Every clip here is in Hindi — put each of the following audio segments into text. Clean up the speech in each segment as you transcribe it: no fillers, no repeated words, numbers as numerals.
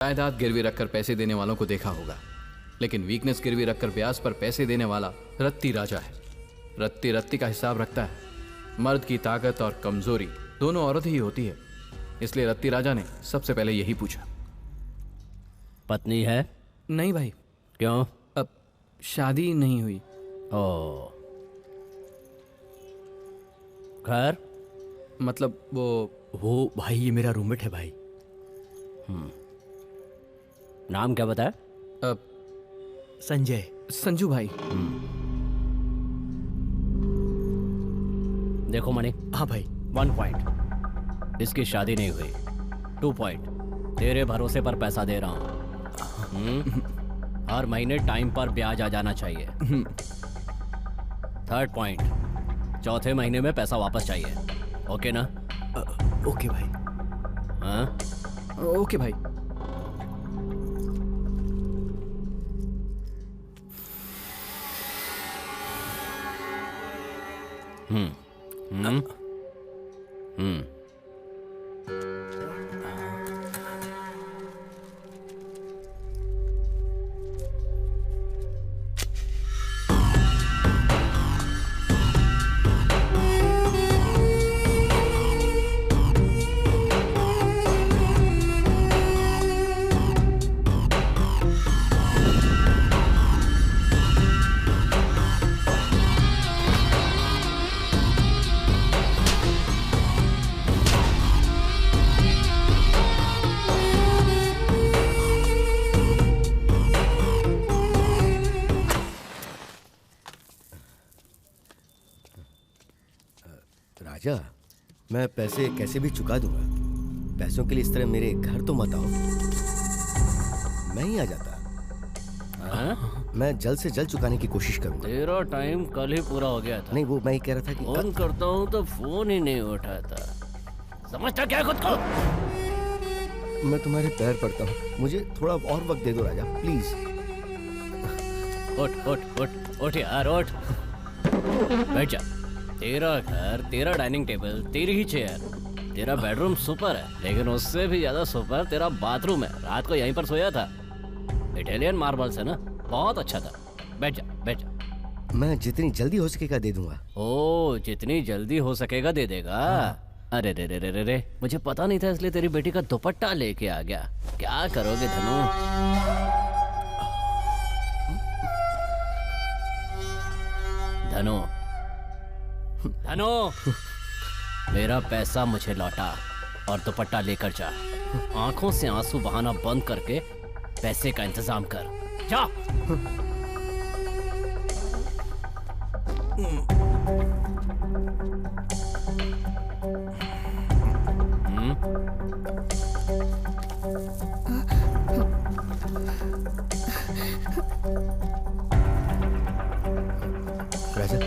जायदाद गिरवी रखकर पैसे देने वालों को देखा होगा, लेकिन वीकनेस गिरवी रखकर ब्याज पर पैसे देने वाला रत्ती राजा है। रत्ती रत्ती का हिसाब रखता है। मर्द की ताकत और कमजोरी दोनों औरत ही होती है, इसलिए रत्ती राजा ने सबसे पहले यही पूछा। पत्नी है? नहीं भाई। क्यों? अब शादी नहीं हुई। ओ, घर? मतलब वो भाई ये मेरा रूममेट है भाई। नाम क्या बताया? अब संजय। संजू भाई। देखो मणि। हाँ भाई। 1 पॉइंट, इसकी शादी नहीं हुई। 2 पॉइंट, तेरे भरोसे पर पैसा दे रहा हूं। हर महीने टाइम पर ब्याज आ जाना चाहिए। 3rd पॉइंट, चौथे महीने में पैसा वापस चाहिए। ओके ना? ओके भाई। हाँ? ओके भाई। राजा, मैं पैसे कैसे भी चुका दूंगा। पैसों के लिए इस तरह मेरे घर तो मत आओ, मैं ही आ जाता। मैं जल्द से जल्द चुकाने की कोशिश करूंगा। तेरा टाइम कल ही पूरा हो गया था। नहीं, वो मैं ही कह रहा था कि फोन करता हूँ तो फोन ही नहीं उठाता। समझता क्या खुद को? मैं तुम्हारे पैर पड़ता हूँ, मुझे थोड़ा और वक्त दे दो राजा, प्लीज। उठ उठ उठ उठ यार, उठ। बैठ जा। तेरा घर, तेरा डाइनिंग टेबल, तेरी ही चेयर, तेरा बेडरूम सुपर है, लेकिन उससे भी ज्यादा सुपर तेरा बाथरूम है। रात को यहीं पर सोया था। इटालियन मार्बल्स है ना, बहुत अच्छा था। बैठ जा, बैठ जा। मैं जितनी जल्दी हो सकेगा दे दूंगा। ओ, जितनी जल्दी हो सकेगा दे देगा। अरे रे रे रे रे रे, मुझे पता नहीं था, इसलिए तेरी बेटी का दुपट्टा लेके आ गया। क्या करोगे धनु? धनु, धनु, मेरा पैसा मुझे लौटा और दुपट्टा लेकर जा। आंखों से आंसू बहाना बंद करके पैसे का इंतजाम कर। जा। राजा,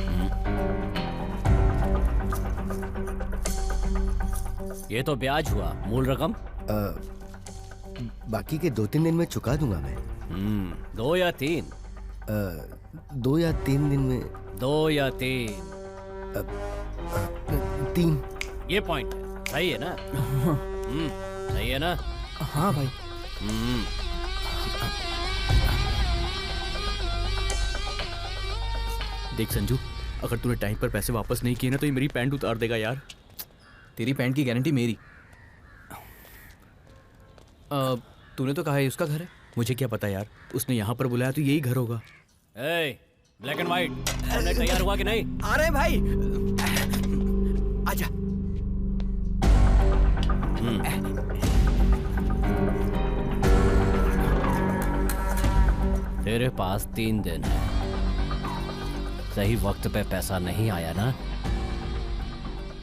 ये तो ब्याज हुआ, मूल रकम? बाकी के 2-3 दिन में चुका दूंगा मैं। 2 या 3? 2 या 3 दिन में। 2 या 3? 3। ये पॉइंट सही है ना? सही है ना? हाँ भाई। देख संजू, अगर तूने टाइम पर पैसे वापस नहीं किए ना तो ये मेरी पैंट उतार देगा यार। तेरी पैंट की गारंटी मेरी। तूने तो कहा है उसका घर है। मुझे क्या पता यार, उसने यहाँ पर बुलाया तो यही घर होगा। ब्लैक एंड व्हाइट, हमने तैयार हुआ कि नहीं? अरे भाई आजा। तेरे पास 3 दिन है। सही वक्त पे पैसा नहीं आया ना?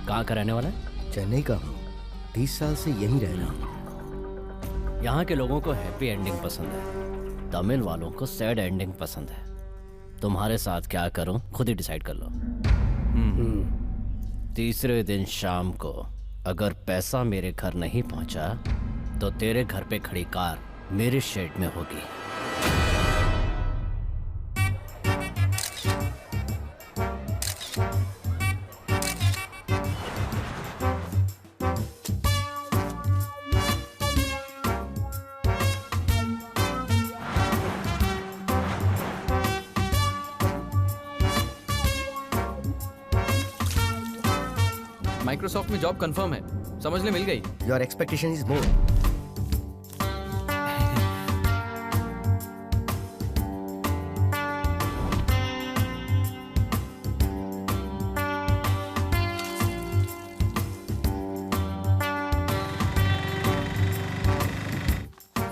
कहाँ का रहने वाला है? चेन्नई का हूँ, 30 साल से यहीं रह रहा हूँ। यहाँ के लोगों को हैप्पी एंडिंग पसंद है, तमिल वालों को सैड एंडिंग पसंद है। तुम्हारे साथ क्या करूं खुद ही डिसाइड कर लो। तीसरे दिन शाम को अगर पैसा मेरे घर नहीं पहुंचा तो तेरे घर पे खड़ी कार मेरे शेड में होगी। माइक्रोसॉफ्ट में जॉब कंफर्म है, समझ ले, मिल गई। Your expectation is more.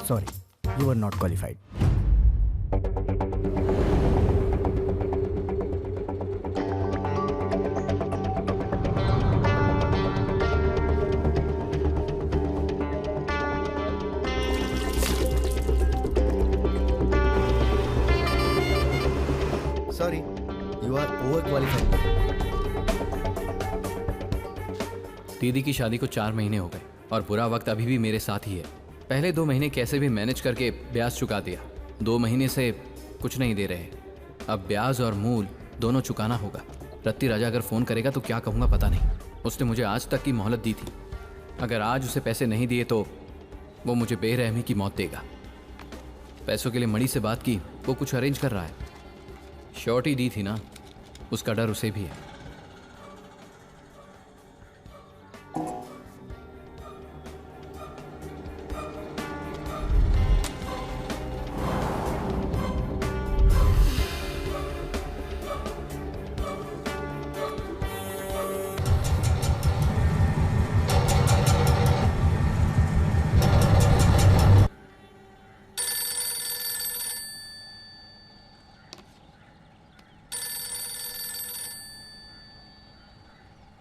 Sorry, you are not qualified. Sorry, you are overqualified. दीदी की शादी को 4 महीने हो गए और बुरा वक्त अभी भी मेरे साथ ही है। पहले 2 महीने कैसे भी मैनेज करके ब्याज चुका दिया, 2 महीने से कुछ नहीं दे रहे। अब ब्याज और मूल दोनों चुकाना होगा। रत्ती राजा अगर फ़ोन करेगा तो क्या कहूँगा पता नहीं। उसने मुझे आज तक की मोहलत दी थी, अगर आज उसे पैसे नहीं दिए तो वो मुझे बेरहमी की मौत देगा। पैसों के लिए मणि से बात की, वो कुछ अरेंज कर रहा है। श्योरिटी दी थी ना, उसका डर उसे भी है।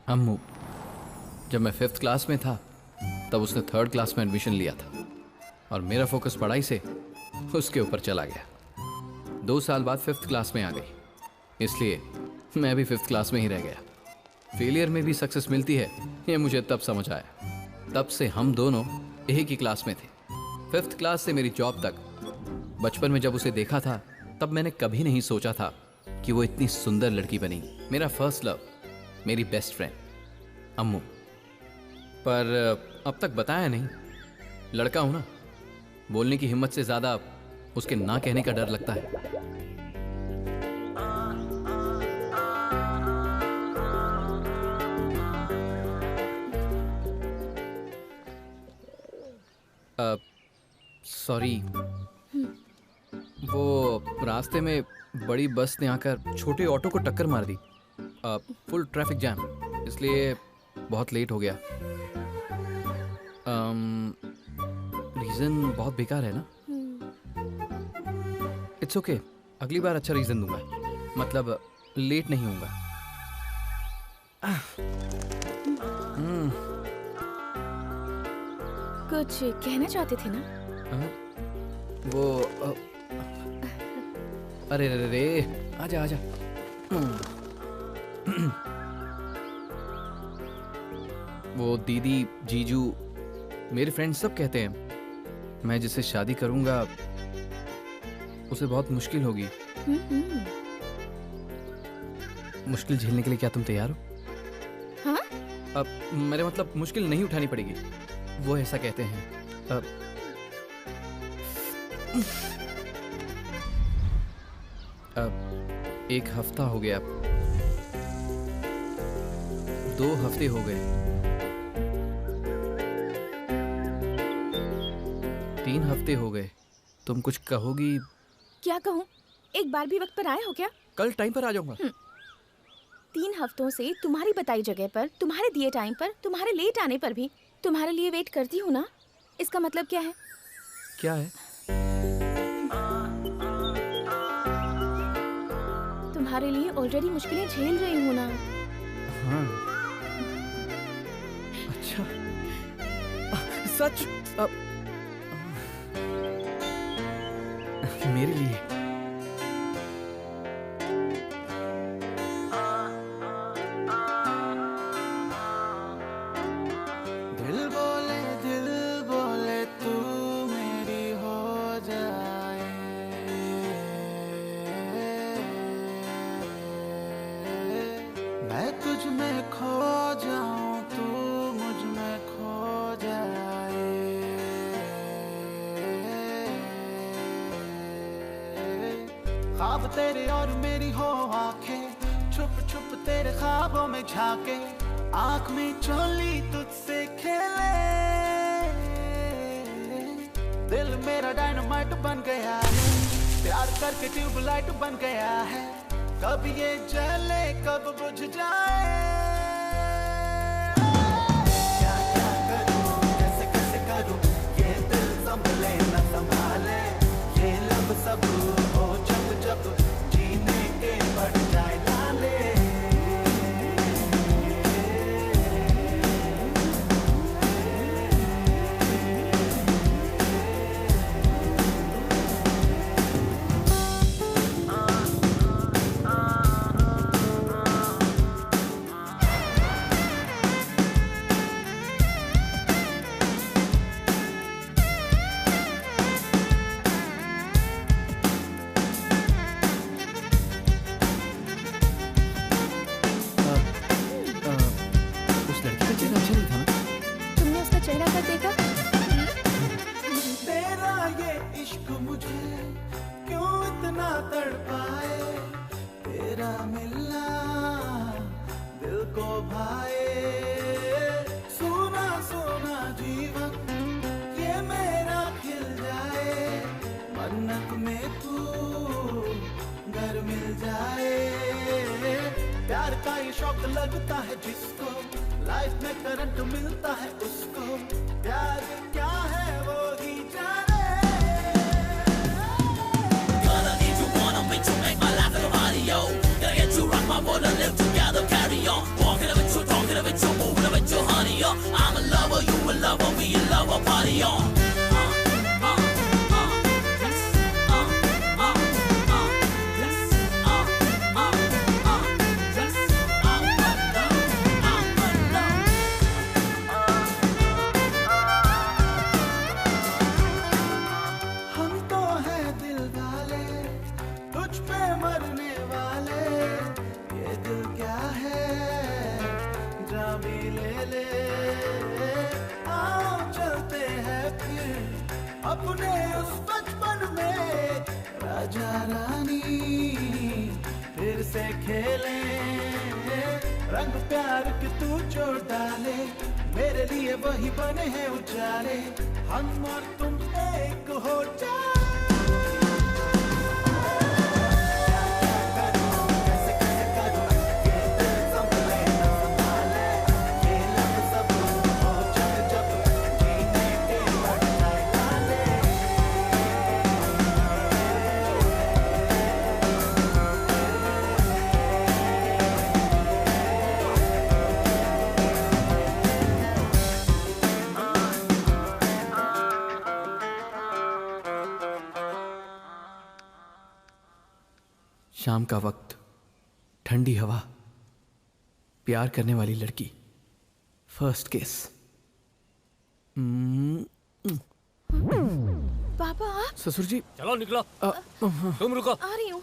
अम्मू, जब मैं 5th क्लास में था तब उसने 3rd क्लास में एडमिशन लिया था और मेरा फोकस पढ़ाई से उसके ऊपर चला गया। 2 साल बाद 5th क्लास में आ गई, इसलिए मैं भी 5th क्लास में ही रह गया। फेलियर में भी सक्सेस मिलती है, ये मुझे तब समझ आया। तब से हम दोनों एक ही क्लास में थे, 5th क्लास से मेरी जॉब तक। बचपन में जब उसे देखा था तब मैंने कभी नहीं सोचा था कि वो इतनी सुंदर लड़की बनेगी। मेरा फर्स्ट लव, मेरी बेस्ट फ्रेंड अम्मू। पर अब तक बताया नहीं, लड़का हूं ना, बोलने की हिम्मत से ज्यादा उसके ना कहने का डर लगता है। सॉरी, वो रास्ते में बड़ी बस ने आकर छोटे ऑटो को टक्कर मार दी। फुल ट्रैफिक जैम, इसलिए बहुत लेट हो गया। रीज़न बहुत बेकार है ना? इट्स ओके, अगली बार अच्छा रीज़न दूंगा, मतलब लेट नहीं होऊंगा। कुछ कहना चाहते थे ना? वो अरे रे रे, आजा आजा। वो दीदी, जीजू, मेरे फ्रेंड्स सब कहते हैं मैं जिससे शादी करूंगा उसे बहुत मुश्किल होगी। मुश्किल झेलने के लिए क्या तुम तैयार हो? हाँ? अब मेरे मतलब मुश्किल नहीं उठानी पड़ेगी, वो ऐसा कहते हैं। अब 1 हफ्ता हो गया, 2 हफ्ते हो गए, 3 हफ्ते हो गए। तुम कुछ कहोगी? क्या कहूँ? एक बार भी वक्त पर आए हो क्या? कल टाइम पर आ जाऊंगा। 3 हफ्तों से तुम्हारी बताई जगह पर, तुम्हारे दिए टाइम पर, तुम्हारे लेट आने पर भी तुम्हारे लिए वेट करती हूँ ना। इसका मतलब क्या है? क्या है? तुम्हारे लिए ऑलरेडी मुश्किलें झेल रही हूँ ना। हाँ, अच्छा, सच? मेरे लिए? दिल बोले तू मेरी हो जाए, मैं तुझ में खो जाऊं, तू मुझ में खो जाए। ख्वाब तेरे और मेरी हो आंखें, छुप छुप तेरे ख्वाबों में झांके, आँख में चोली तुझसे खेले, दिल मेरा डायनामाइट बन गया है, प्यार करके ट्यूबलाइट बन गया है, कब ये जले कब बुझ जाए। क्या क्या करूं कैसे कैसे करूं, ये दिल संभले न संभाले, ये लब सब हो जब जब जीने के बढ़ जाए लाले। उस लड़की का चेहरा अच्छा नहीं था ना? तुमने उसका चेहरा कब देखा? तेरा ये इश्क मुझे क्यों इतना तड़पाए, तेरा मिलना दिल को भाए, सोना सोना जीवन ये मेरा खिल जाए, मन्नत में तू घर मिल जाए। प्यार का ये शौक लगता है जिसको, लाइफ में करंट मिलता है उसको, प्यार क्या है वो ही जाने। Gonna need you, wanna make you make my life a radio. Gotta get you rock my world and live together, carry on. Walking with you, talking with you, moving with you, honey. I'm a lover, you a lover, we a lover, party on. हम तो हैं दिल वाले, तुझ पे मरने वाले, ये दिल क्या है जा भी ले ले। आओ चलते हैं फिर अपने उस बचपन में, राजा रानी फिर से खेले, रंग प्यार के तू जो डाले, मेरे लिए वही बने हैं उजाले, हम और तुम एक हो जाए। शाम का वक्त, ठंडी हवा, प्यार करने वाली लड़की, फर्स्ट केस। पापा ससुर जी चलो निकलो, तुम रुको। आ रही हूँ।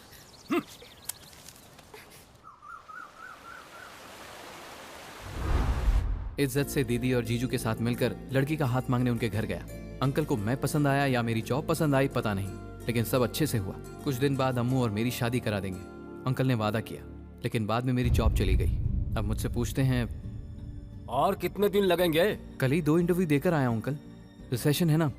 इज्जत से दीदी और जीजू के साथ मिलकर लड़की का हाथ मांगने उनके घर गया। अंकल को मैं पसंद आया या मेरी जॉब पसंद आई पता नहीं, लेकिन सब अच्छे से हुआ। कुछ दिन बाद अम्मू और मेरी शादी करा देंगे, अंकल ने वादा किया, लेकिन बाद में मेरी जॉब चली गई। अब मुझसे पूछते हैं और कितने दिन लगेंगे? कल ही 2 इंटरव्यू देकर आया हूं अंकल, रिसेशन है ना,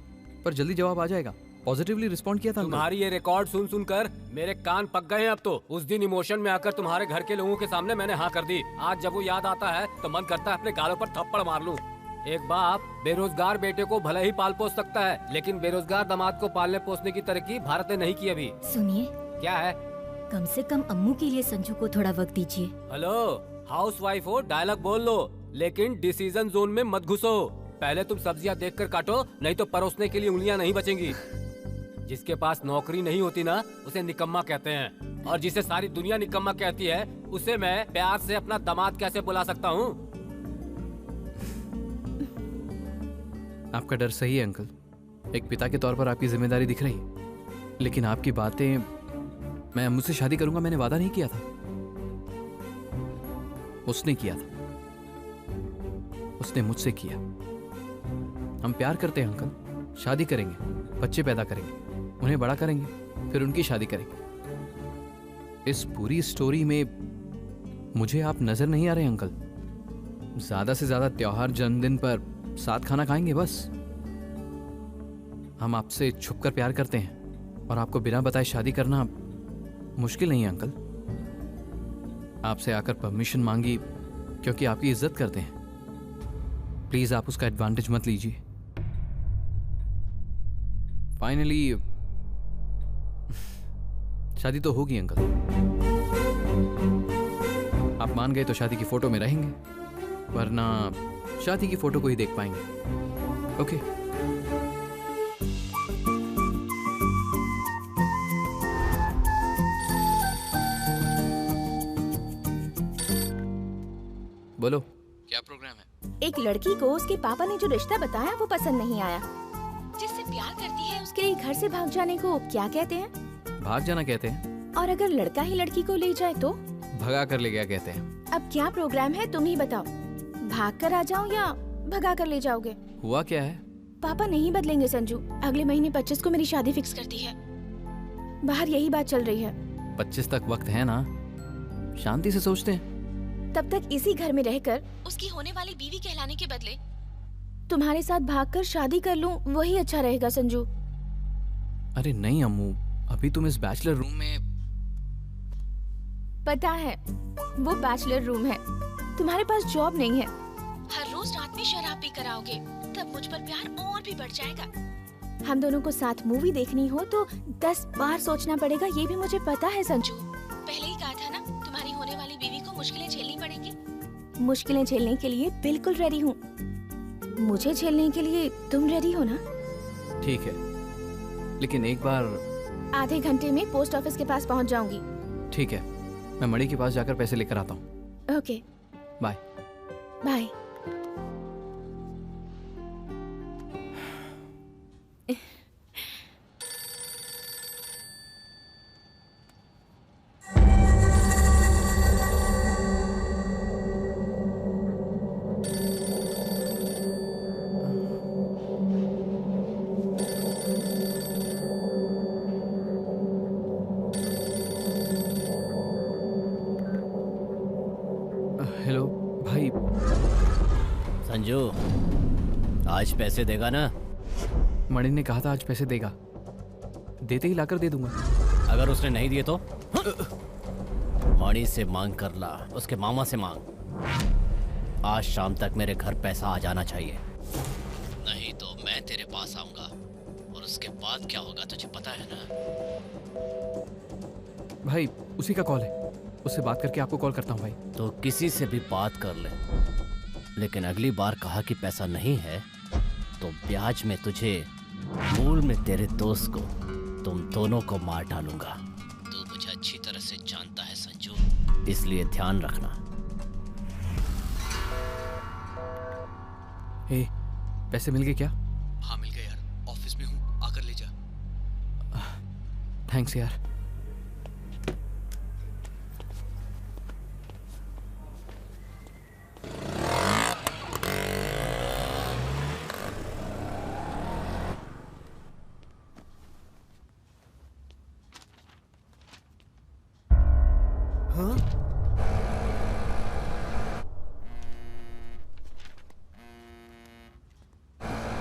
पर जल्दी जवाब आ जाएगा। पॉजिटिवली रिस्पॉन्ड किया था अंकल। तुम्हारी ये रिकॉर्ड सुन सुनकर मेरे कान पक गए हैं अब तो। उस दिन इमोशन में आकर तुम्हारे घर के लोगों के सामने मैंने हाँ कर दी। आज जब वो याद आता है तो मन करता है अपने गालों पर थप्पड़ मार लूं। एक बाप बेरोजगार बेटे को भले ही पाल पोस सकता है, लेकिन बेरोजगार दामाद को पालने पोसने की तरक्की भारत ने नहीं की अभी। सुनिए, क्या है? कम से कम अम्मू के लिए संजू को थोड़ा वक्त दीजिए। हेलो, हाउस वाइफ हो, डायलॉग बोल लो, लेकिन डिसीजन जोन में मत घुसो। पहले तुम सब्जियां देखकर काटो, नहीं तो परोसने के लिए उंगलियां नहीं बचेंगी। जिसके पास नौकरी नहीं होती ना, उसे निकम्मा कहते हैं, और जिसे सारी दुनिया निकम्मा कहती है, उसे मैं प्यार से अपना दामाद कैसे बुला सकता हूँ? आपका डर सही है अंकल, एक पिता के तौर पर आपकी जिम्मेदारी दिख रही है, लेकिन आपकी बातें, मैं मुझसे शादी करूंगा मैंने वादा नहीं किया था, उसने किया था, उसने मुझसे किया। हम प्यार करते हैं अंकल, शादी करेंगे, बच्चे पैदा करेंगे, उन्हें बड़ा करेंगे, फिर उनकी शादी करेंगे। इस पूरी स्टोरी में मुझे आप नजर नहीं आ रहे अंकल। ज्यादा से ज्यादा त्योहार जन्मदिन पर साथ खाना खाएंगे बस। हम आपसे छुपकर प्यार करते हैं और आपको बिना बताए शादी करना मुश्किल नहीं है अंकल। आपसे आकर परमिशन मांगी क्योंकि आपकी इज्जत करते हैं। प्लीज आप उसका एडवांटेज मत लीजिए। फाइनली शादी तो होगी अंकल। आप मान गए तो शादी की फोटो में रहेंगे, वरना शादी की फोटो को ही देख पाएंगे। ओके बोलो क्या प्रोग्राम है? एक लड़की को उसके पापा ने जो रिश्ता बताया वो पसंद नहीं आया। जिससे प्यार करती है उसके लिए घर से भाग जाने को क्या कहते हैं? भाग जाना कहते हैं। और अगर लड़का ही लड़की को ले जाए तो? भगा कर ले गया कहते हैं। अब क्या प्रोग्राम है तुम ही बताओ। भाग कर आ जाऊं या भगा कर ले जाओगे? हुआ क्या है? पापा नहीं बदलेंगे संजू। अगले महीने 25 को मेरी शादी फिक्स कर दी है। बाहर यही बात चल रही है। 25 तक वक्त है ना, शांति से सोचते हैं। तब तक इसी घर में रहकर उसकी होने वाली बीवी कहलाने के बदले तुम्हारे साथ भागकर शादी कर लूं, वही अच्छा रहेगा संजू। अरे नहीं अम्मू, अभी तुम इस बैचलर रूम में। पता है वो बैचलर रूम है। तुम्हारे पास जॉब नहीं है। हर रोज रात में शराब पी कर आओगे, तब मुझ पर प्यार और भी बढ़ जाएगा। हम दोनों को साथ मूवी देखनी हो तो 10 बार सोचना पड़ेगा, ये भी मुझे पता है संजू। पहले ही कहा था ना, तुम्हारी होने वाली बीवी को मुश्किलें झेलनी पड़ेंगी। मुश्किलें झेलने के लिए बिल्कुल रेडी हूँ। मुझे झेलने के लिए तुम रेडी हो ना? ठीक है, लेकिन एक बार। आधे घंटे में पोस्ट ऑफिस के पास पहुँच जाऊंगी। ठीक है, मैं मणि के पास जाकर पैसे लेकर आता हूँ। Okay bye. बाय। हेलो भाई। संजू, आज पैसे देगा ना? मणि ने कहा था आज पैसे देगा, देते ही लाकर दे दूंगा। अगर उसने नहीं दिए तो? मणि से मांग कर ला, उसके मामा से मांग। आज शाम तक मेरे घर पैसा आ जाना चाहिए, नहीं तो मैं तेरे पास आऊंगा और उसके बाद क्या होगा तुझे पता है ना? भाई उसी का कॉल है, उससे बात करके आपको कॉल करता हूँ भाई। तो किसी से भी बात कर ले, लेकिन अगली बार कहा कि पैसा नहीं है तो ब्याज में तुझे, मूल में तेरे दोस्त को, तुम दोनों को मार डालूंगा। तू मुझे अच्छी तरह से जानता है संजू, इसलिए ध्यान रखना। हे, पैसे मिल गए क्या? हाँ मिल गए यार, ऑफिस में हूँ, आकर ले जा। थैंक्स यार।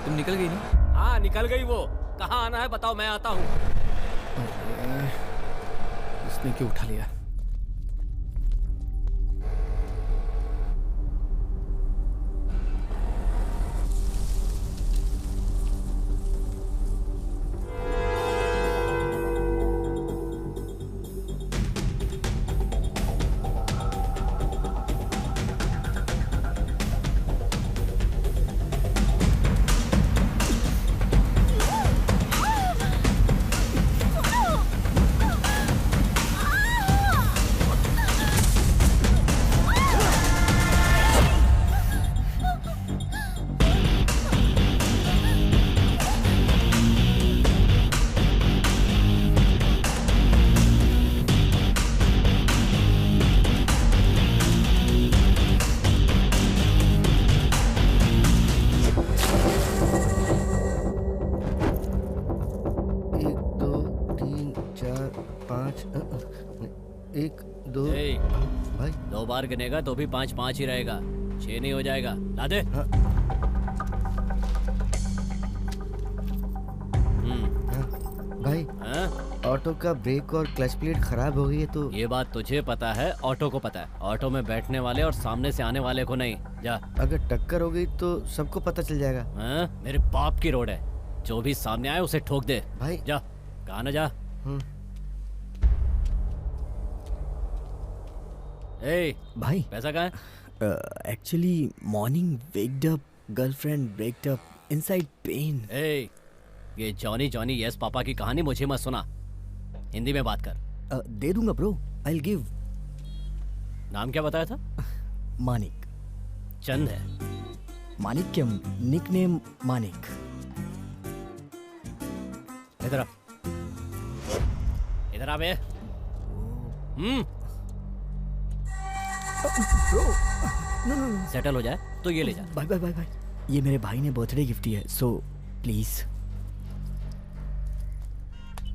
तुम निकल गई नहीं? हाँ निकल गई वो। कहाँ आना है बताओ, मैं आता हूँ। इसने क्यों उठा लिया? एक दो ए, भाई 2 बार गिनेगा तो भी 5-5 ही रहेगा। 6 नहीं हो जाएगा, ला दे। भाई हाँ? ऑटो का ब्रेक और क्लच प्लेट खराब हो गई है तो। ये बात तुझे पता है, ऑटो को पता है। ऑटो में बैठने वाले और सामने से आने वाले को नहीं। जा। अगर टक्कर हो गई तो सबको पता चल जाएगा। हाँ? मेरे बाप की रोड है, जो भी सामने आए उसे ठोक दे। भाई जा, कहा ना जा। ए भाई पैसा कहाँ है? Actually morning waked up, girlfriend breaked up, inside pain. ए ये जॉनी जॉनी यस पापा की कहानी मुझे मत सुना, हिंदी में बात कर। दे दूंगा ब्रो, आई विल गिव। नाम क्या बताया था? मानिक। चंद है। मानिक क्या, निकनेम मानिक। इधर आ, इधर आ बे। Bro no no no. Settle हो जाए तो ये ले जा। Bye bye bye bye. ये मेरे भाई ने बर्थडे गिफ्ट दिया है, सो प्लीज।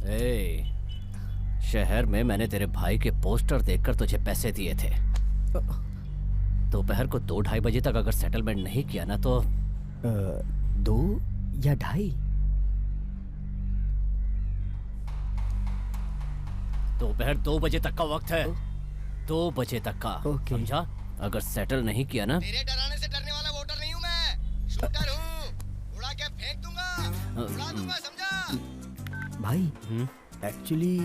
ए, शहर में मैंने तेरे भाई के पोस्टर देखकर तुझे पैसे दिए थे। दोपहर को 2-2:30 बजे तक अगर सेटलमेंट नहीं किया ना तो 2 या 2:30? दोपहर 2 बजे तक का वक्त है, 2 बजे तक का। समझा? अगर सेटल नहीं किया ना। तेरे डराने से डरने वाला वोटर नहीं हूँ मैं, शूटर हूँ, उड़ा के फेंक दूंगा, उड़ा दूंगा, समझा? भाई एक्चुअली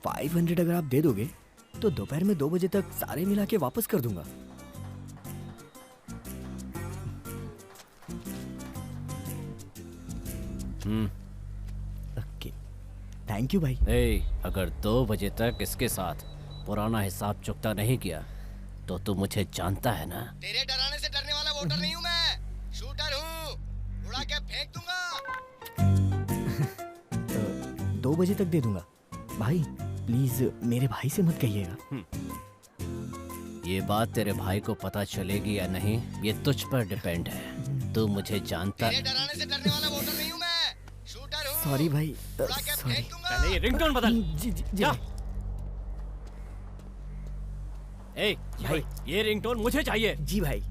500 अगर आप दे दोगे तो दोपहर में 2 बजे तक सारे मिला के वापस कर दूंगा। ओके, थैंक यू भाई। ए, अगर 2 बजे तक इसके साथ पुराना हिसाब चुकता नहीं किया तो तू मुझे जानता है ना। तेरे डराने से डरने वाला वोटर नहीं हूँ मैं, शूटर हूँ, उड़ा के फेंक दूंगा। 2 बजे तक दे दूंगा भाई, प्लीज मेरे भाई से मत कहिएगा। ये बात तेरे भाई को पता चलेगी या नहीं ये तुझ पर डिपेंड है। तू मुझे जानता। तेरे डराने से डरने वाला वोटर नहीं हूँ मैं, शूटर हूँ। सॉरी भाई, उड़ा के सॉरी। फेंक दूंगा। पहले ये रिंगटोन बदल। जी जी जी जा। भाई। ए भाई, ये रिंगटोन मुझे चाहिए। जी भाई।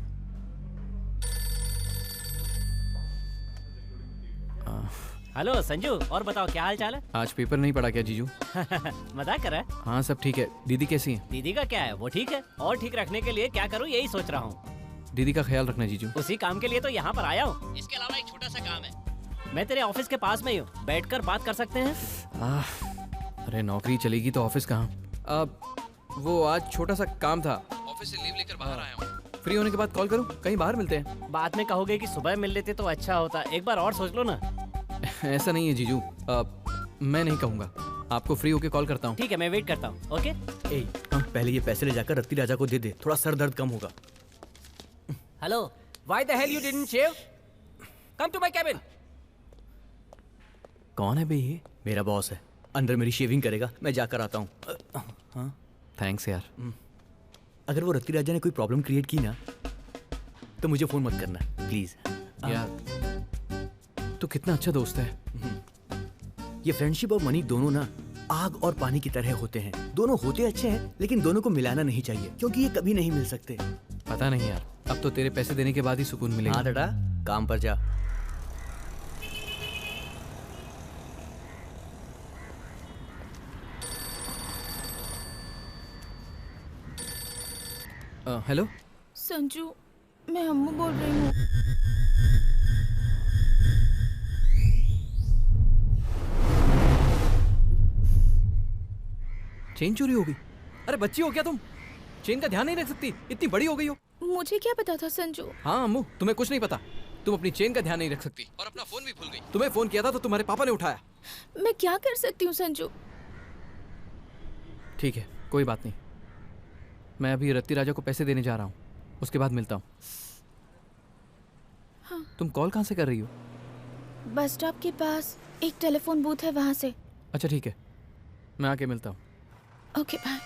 हेलो संजू, और बताओ क्या हाल चाल है? आज पेपर नहीं पढ़ा क्या जीजू? मजाक कर रहा है? हाँ सब ठीक है। दीदी कैसी है? दीदी का क्या है, वो ठीक है। और ठीक रखने के लिए क्या करूँ यही सोच रहा हूँ। दीदी का ख्याल रखना जीजू। उसी काम के लिए तो यहाँ पर आया हूँ। इसके अलावा एक छोटा सा काम है, मैं तेरे ऑफिस के पास में ही हूँ, बैठकर बात कर सकते हैं। अरे नौकरी चलेगी तो ऑफिस कहाँ? वो आज छोटा सा काम था, ऑफिस से लीव लेकर बाहर आया हूँ। फ्री होने के बाद कॉल करूँ, कहीं बाहर मिलते हैं। बाद में कहोगे कि सुबह मिल लेते तो अच्छा होता, एक बार और सोच लो ना। ऐसा नहीं है जीजू, मैं नहीं कहूँगा, आपको फ्री होके कॉल करता हूँ। ठीक है, मैं वेट करता हूँ। ओके। पहले ये पैसे ले जाकर रत्ती राजा को दे दे, थोड़ा सर दर्द कम होगा। Hello, why the hell you didn't shave? Come to my cabin. कौन है बे ये? मेरा बॉस है, अंदर मेरी शेविंग करेगा, मैं जाकर आता हूँ। थैंक्स यार। अगर वो रत्ती राजा ने कोई प्रॉब्लम क्रिएट की ना तो मुझे फोन मत करना प्लीज। यार तो कितना अच्छा दोस्त है। ये फ्रेंडशिप और मनी दोनों ना आग और पानी की तरह होते हैं। दोनों होते अच्छे हैं लेकिन दोनों को मिलाना नहीं चाहिए क्योंकि ये कभी नहीं मिल सकते। पता नहीं यार, अब तो तेरे पैसे देने के बाद ही सुकून मिलेगा। हाँ बेटा, काम पर जा। हेलो संजू, मैं अम्मू बोल रही हूँ। चेन चोरी हो गई? अरे बच्ची हो क्या तुम? चेन का ध्यान नहीं रख सकती? इतनी बड़ी हो गई हो। मुझे क्या पता था संजू। हाँ अम्मू, तुम्हें कुछ नहीं पता। तुम अपनी चेन का ध्यान नहीं रख सकती और अपना फोन भी भूल गई। तुम्हें फोन किया था तो तुम्हारे पापा ने उठाया। मैं क्या कर सकती हूँ संजू? ठीक है, कोई बात नहीं। मैं अभी रत्ती राजा को पैसे देने जा रहा हूँ, उसके बाद मिलता हूँ। हाँ। तुम कॉल कहाँ से कर रही हो? बस स्टॉप के पास एक टेलीफोन बूथ है, वहाँ से। अच्छा ठीक है, मैं आके मिलता हूँ। Okay bye.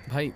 भाई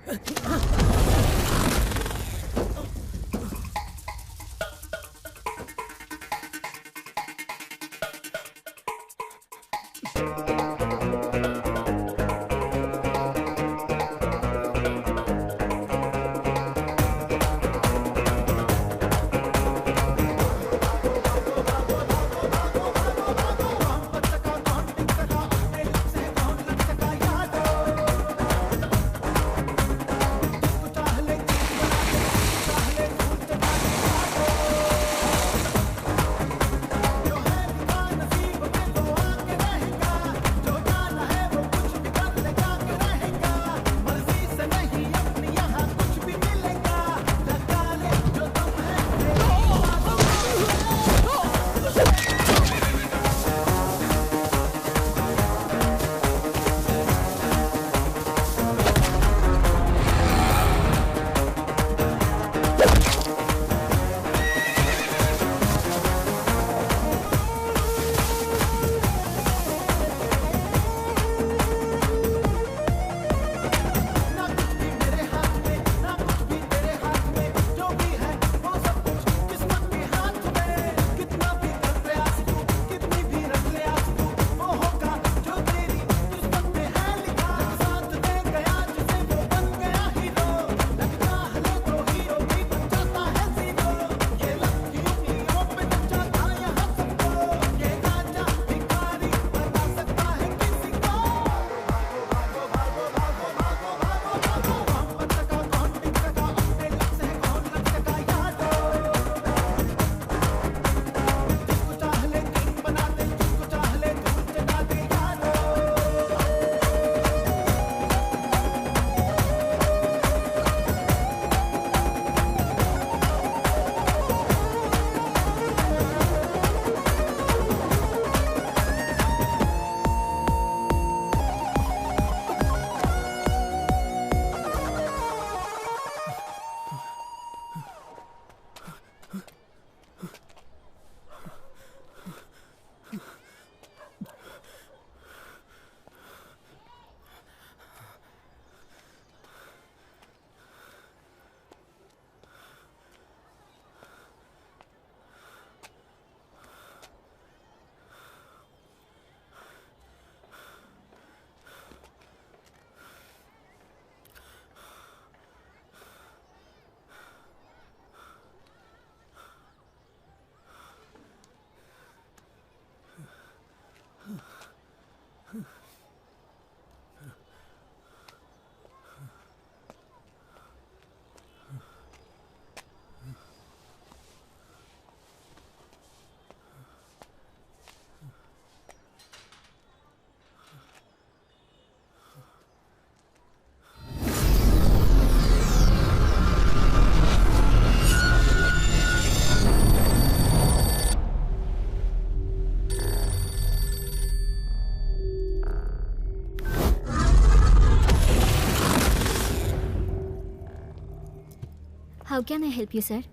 how can I help you sir?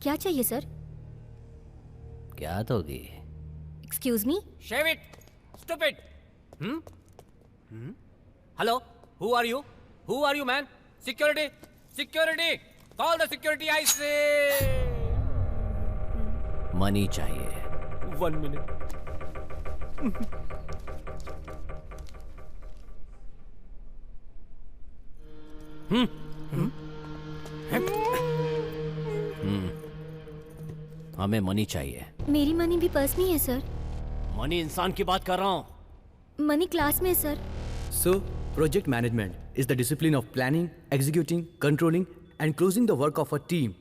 क्या चाहिए सर? क्या दोगी? Excuse me? Shave it, stupid. Hello, who are you? Who are you, man? Security, security. Call the security, I say. Money चाहिए. 1 minute. हमें मनी चाहिए. मेरी मनी भी पर्स में है सर. मनी इंसान की बात कर रहा हूँ. मनी क्लास में है sir. So, project management is the discipline of planning, executing, controlling, and closing the work of a team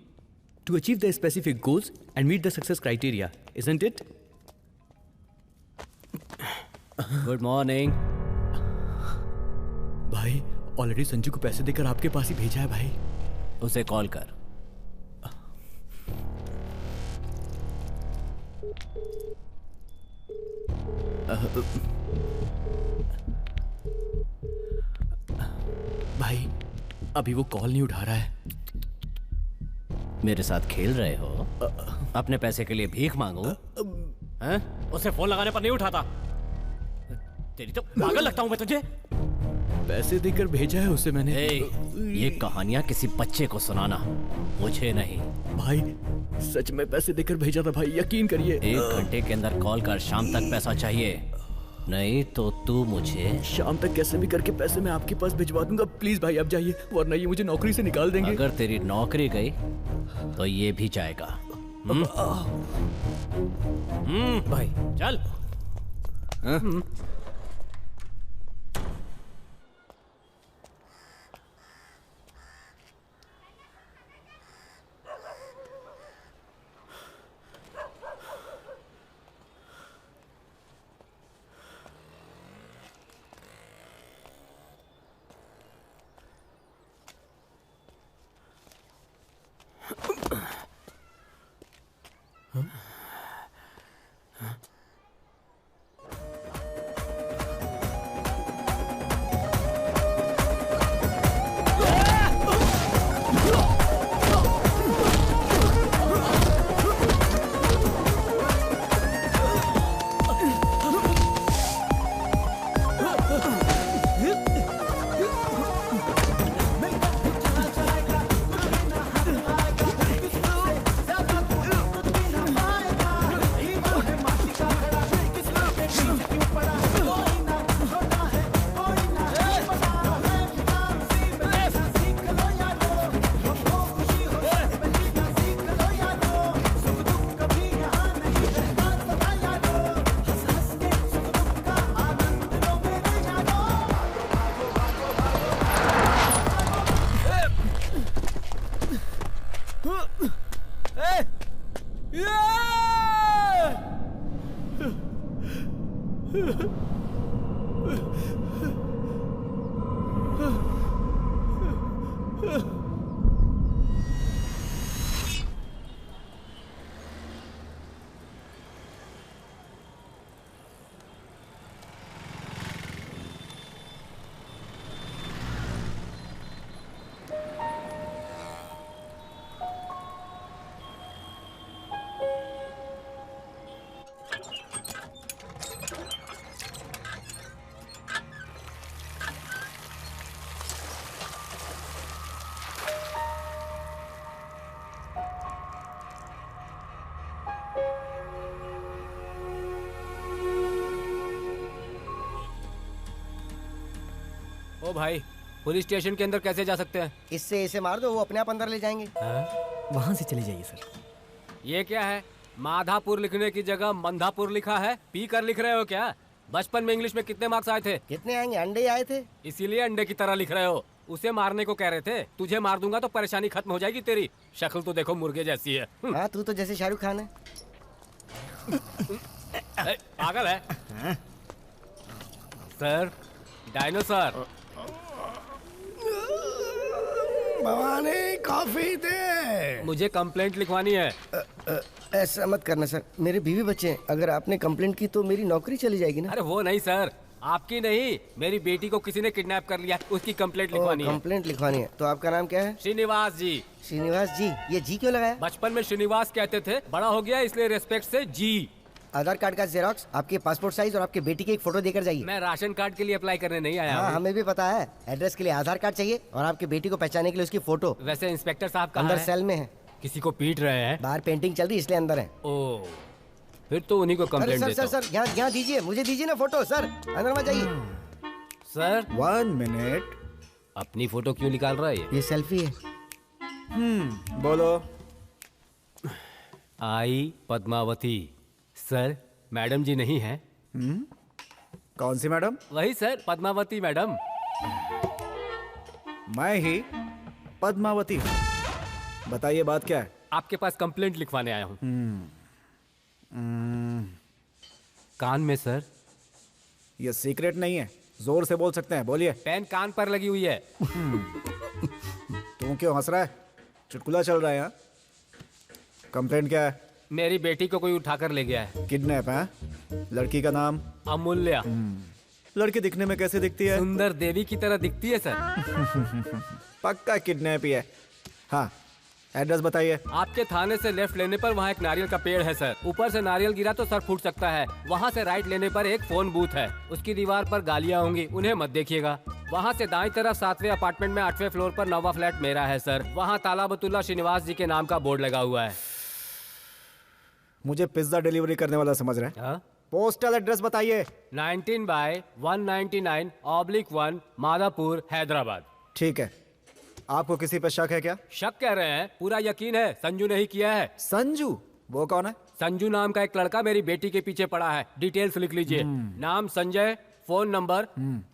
to achieve the specific goals and meet the success criteria, isn't it? Good morning. भाई, ऑलरेडी संजू को पैसे देकर आपके पास ही भेजा है भाई. उसे कॉल कर. भाई, अभी वो कॉल नहीं उठा रहा है. मेरे साथ खेल रहे हो? अपने पैसे के लिए भीख मांगो? हैं? उसे फोन लगाने पर नहीं उठाता. तेरी तो पागल लगता हूं मैं तुझे. पैसे देकर भेजा है उसे मैंने. ये कहानियां किसी बच्चे को सुनाना, मुझे नहीं. भाई, सच में पैसे देकर भेजा था भाई, यकीन करिए. 1 घंटे के अंदर कॉल कर, शाम तक पैसा चाहिए. नहीं तो तू मुझे. शाम तक कैसे भी करके पैसे मैं आपके पास भिजवा दूंगा. प्लीज भाई आप जाइए, वरना ये मुझे नौकरी से निकाल देंगे. अगर तेरी नौकरी गई तो ये भी जाएगा. भाई चल. ओ भाई, पुलिस स्टेशन के अंदर कैसे जा सकते हैं? इससे इसे मार दो, वो अपने आप अंदर ले जाएंगे. वहाँ से चले जाइए सर. ये क्या है? माधापुर लिखने की जगह मंधापुर लिखा है. पी कर लिख रहे हो क्या? बचपन में इंग्लिश में कितने मार्क्स आए थे? कितने आएंगे? अंडे ही आए थे. इसीलिए अंडे की तरह लिख रहे हो. उसे मारने को कह रहे थे. तुझे मार दूंगा तो परेशानी खत्म हो जाएगी तेरी. शक्ल तो देखो मुर्गे जैसी है. हाँ, तू तो जैसे शाहरुख खान है. पागल है सर. डायनासोर. भवानी, कॉफी दे. मुझे कंप्लेंट लिखवानी है. ऐसा मत करना सर, मेरे बीवी बच्चे हैं. अगर आपने कंप्लेंट की तो मेरी नौकरी चली जाएगी ना. अरे वो नहीं सर, आपकी नहीं, मेरी बेटी को किसी ने किडनैप कर लिया, उसकी कंप्लेंट लिखवानी है। कंप्लेंट लिखवानी है। तो आपका नाम क्या है? श्रीनिवास जी। श्रीनिवास जी, ये जी क्यों लगाया? बचपन में श्रीनिवास कहते थे, बड़ा हो गया इसलिए रेस्पेक्ट से जी। आधार कार्ड का जेरोक्स, आपके पासपोर्ट साइज और आपके बेटी की एक फोटो देकर जाइए। मैं राशन कार्ड के लिए अप्लाई करने नहीं आया हाँ, हूँ। हमें भी पता है। एड्रेस के लिए आधार कार्ड चाहिए और आपकी बेटी को पहचानने के लिए उसकी फोटो। वैसे इंस्पेक्टर साहब कहाँ अंदर हैं? सेल में है। किसी को पीट रहे हैं? बाहर पेंटिंग चल रही इसलिए अंदर है। ओ, फिर तो उन्हीं को अरे कंप्लेंट सर देता सर हूँ। सर, यहाँ दीजिए, मुझे दीजिए ना फोटो। सर अंदर मत जाइए। Sir 1 minute. अपनी फोटो क्यों निकाल रहा है ये? ये सेल्फी है। बोलो। आई पद्मावती। सर मैडम जी नहीं है? कौन सी मैडम? वही सर, पद्मावती मैडम। मैं ही पद्मावती। बताइए बात क्या है? आपके पास कंप्लेंट लिखवाने आया हूँ। कान में सर। ये सीक्रेट नहीं है, जोर से बोल सकते हैं, बोलिए। पेन कान पर लगी हुई है। तू क्यों हंस रहा है? चुटकुला चल रहा है यहाँ? कंप्लेंट क्या है? मेरी बेटी को कोई उठाकर ले गया है। किडनैप है? लड़की का नाम? अमूल्या। लड़की दिखने में कैसे दिखती है? सुंदर देवी की तरह दिखती है सर। पक्का किडनैप ही है। हाँ, एड्रेस बताइए। आपके थाने से लेफ्ट लेने पर वहाँ एक नारियल का पेड़ है सर। ऊपर से नारियल गिरा तो सर फूट सकता है। वहाँ से राइट लेने पर एक फोन बूथ है, उसकी दीवार पर गालियाँ होंगी, उन्हें मत देखिएगा। वहाँ से दाईं तरफ 7वें अपार्टमेंट में 8वें फ्लोर पर 9वां फ्लैट मेरा है सर। वहाँ तालाबतुल्ला श्रीनिवास जी के नाम का बोर्ड लगा हुआ है। मुझे पिज्जा डिलीवरी करने वाला समझ रहे हैं? हाँ? पोस्टल एड्रेस बताइए। 19/199/1 माधापुर हैदराबाद। ठीक है। आपको किसी पर शक है क्या? शक कह रहे हैं? पूरा यकीन है, संजू ने ही किया है। संजू? वो कौन है? संजू नाम का एक लड़का मेरी बेटी के पीछे पड़ा है। डिटेल्स लिख लीजिए। नाम Sanjay, phone number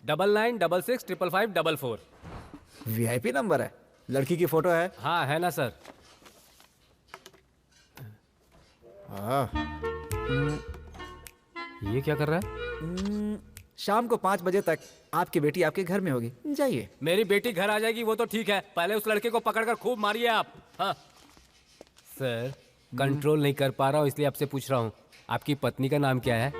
9966555544। VIP number है। लड़की की फोटो है? हाँ है ना सर। ये क्या कर रहा है? शाम को 5 बजे तक आपकी बेटी आपके घर में होगी, जाइए। मेरी बेटी घर आ जाएगी वो तो ठीक है, पहले उस लड़के को पकड़कर खूब मारिए आप। हाँ सर, कंट्रोल नहीं कर पा रहा हूँ इसलिए आपसे पूछ रहा हूँ, आपकी पत्नी का नाम क्या है?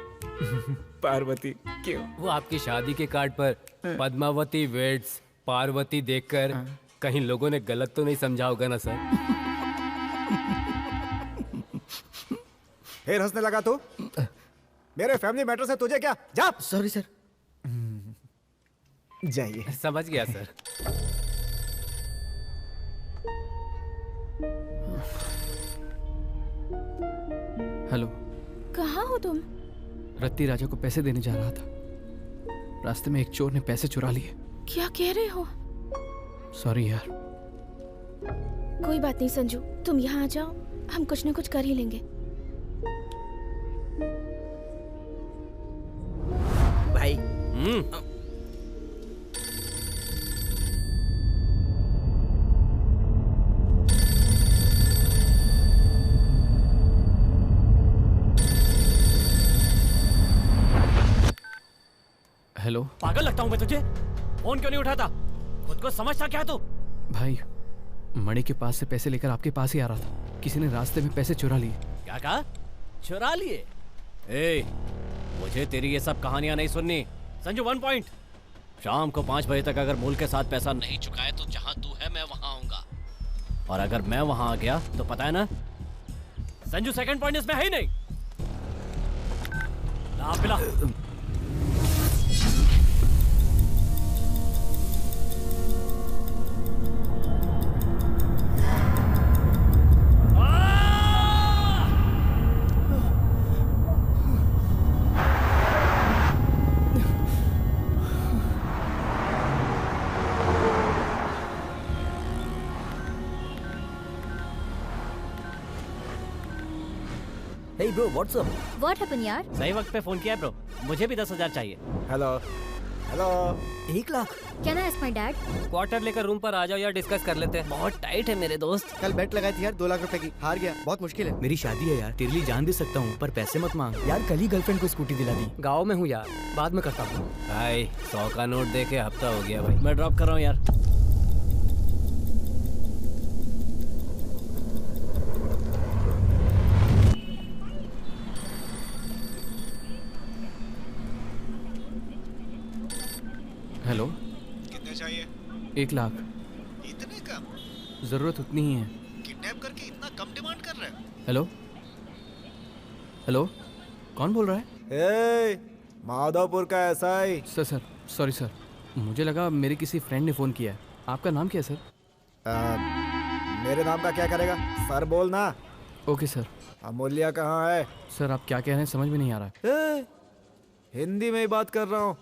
पार्वती। क्यों? वो आपकी शादी के कार्ड पर पद्मावती वेड्स पार्वती देखकर कहीं लोगों ने गलत तो नहीं समझा होगा ना सर? फिर हंसने लगा तू? मेरे फैमिली मैटर से तुझे क्या? जा। Sorry sir. जाइए। समझ गया सर। हेलो। कहाँ हो तुम? रत्ती राजा को पैसे देने जा रहा था, रास्ते में एक चोर ने पैसे चुरा लिए। क्या कह रहे हो? सॉरी यार। कोई बात नहीं संजू, तुम यहाँ आ जाओ, हम कुछ न कुछ कर ही लेंगे। भाई हेलो। पागल लगता हूँ मैं तुझे? फोन क्यों नहीं उठाता? खुद को समझता क्या तू? भाई, मणि के पास से पैसे लेकर आपके पास ही आ रहा था, किसी ने रास्ते में पैसे चुरा लिए। क्या कहा? चुरा लिए? ए, मुझे तेरी ये सब कहानियां नहीं सुननी। संजू 1 पॉइंट। शाम को 5 बजे तक अगर मूल के साथ पैसा नहीं चुकाए तो जहां तू है मैं वहां आऊंगा, और अगर मैं वहां आ गया तो पता है ना संजू, 2nd पॉइंट इसमें है ही नहीं। ला पिला। Hey bro, what's up? What happened यार? सही वक्त पे फोन किया ब्रो, मुझे भी 10,000 चाहिए। Hello hello. 1 lakh? Can I ask my dad? Quarter लेकर रूम पर आ जाओ यार, डिस्कस कर लेते हैं। बहुत टाइट है मेरे दोस्त। कल बेट लगाई थी यार 2 लाख रुपए की, हार गया, बहुत मुश्किल है। मेरी शादी है यार, तेरे लिए जान दे सकता हूँ, पर पैसे मत मांग। यार कल ही गर्लफ्रेंड को स्कूटी दिला दी। गाँव में हूँ यार, बाद में करता हूँ। भाई 100 का नोट दे के हफ्ता हो गया भाई। मैं ड्रॉप कर रहा हूँ यार। हेलो। कितने चाहिए? 1 लाख। इतने कम? ज़रूरत उतनी ही है। किडनैप करके इतना कम डिमांड कर रहे हो? हेलो हेलो, कौन बोल रहा है? माधवपुर का एसआई। सर सॉरी सर, मुझे लगा मेरे किसी फ्रेंड ने फ़ोन किया है। आपका नाम क्या है सर? मेरे नाम का क्या करेगा? सर बोल ना। Okay sir. अमूल्या कहाँ है? सर आप क्या कह रहे हैं समझ में नहीं आ रहा है। हिंदी में ही बात कर रहा हूँ।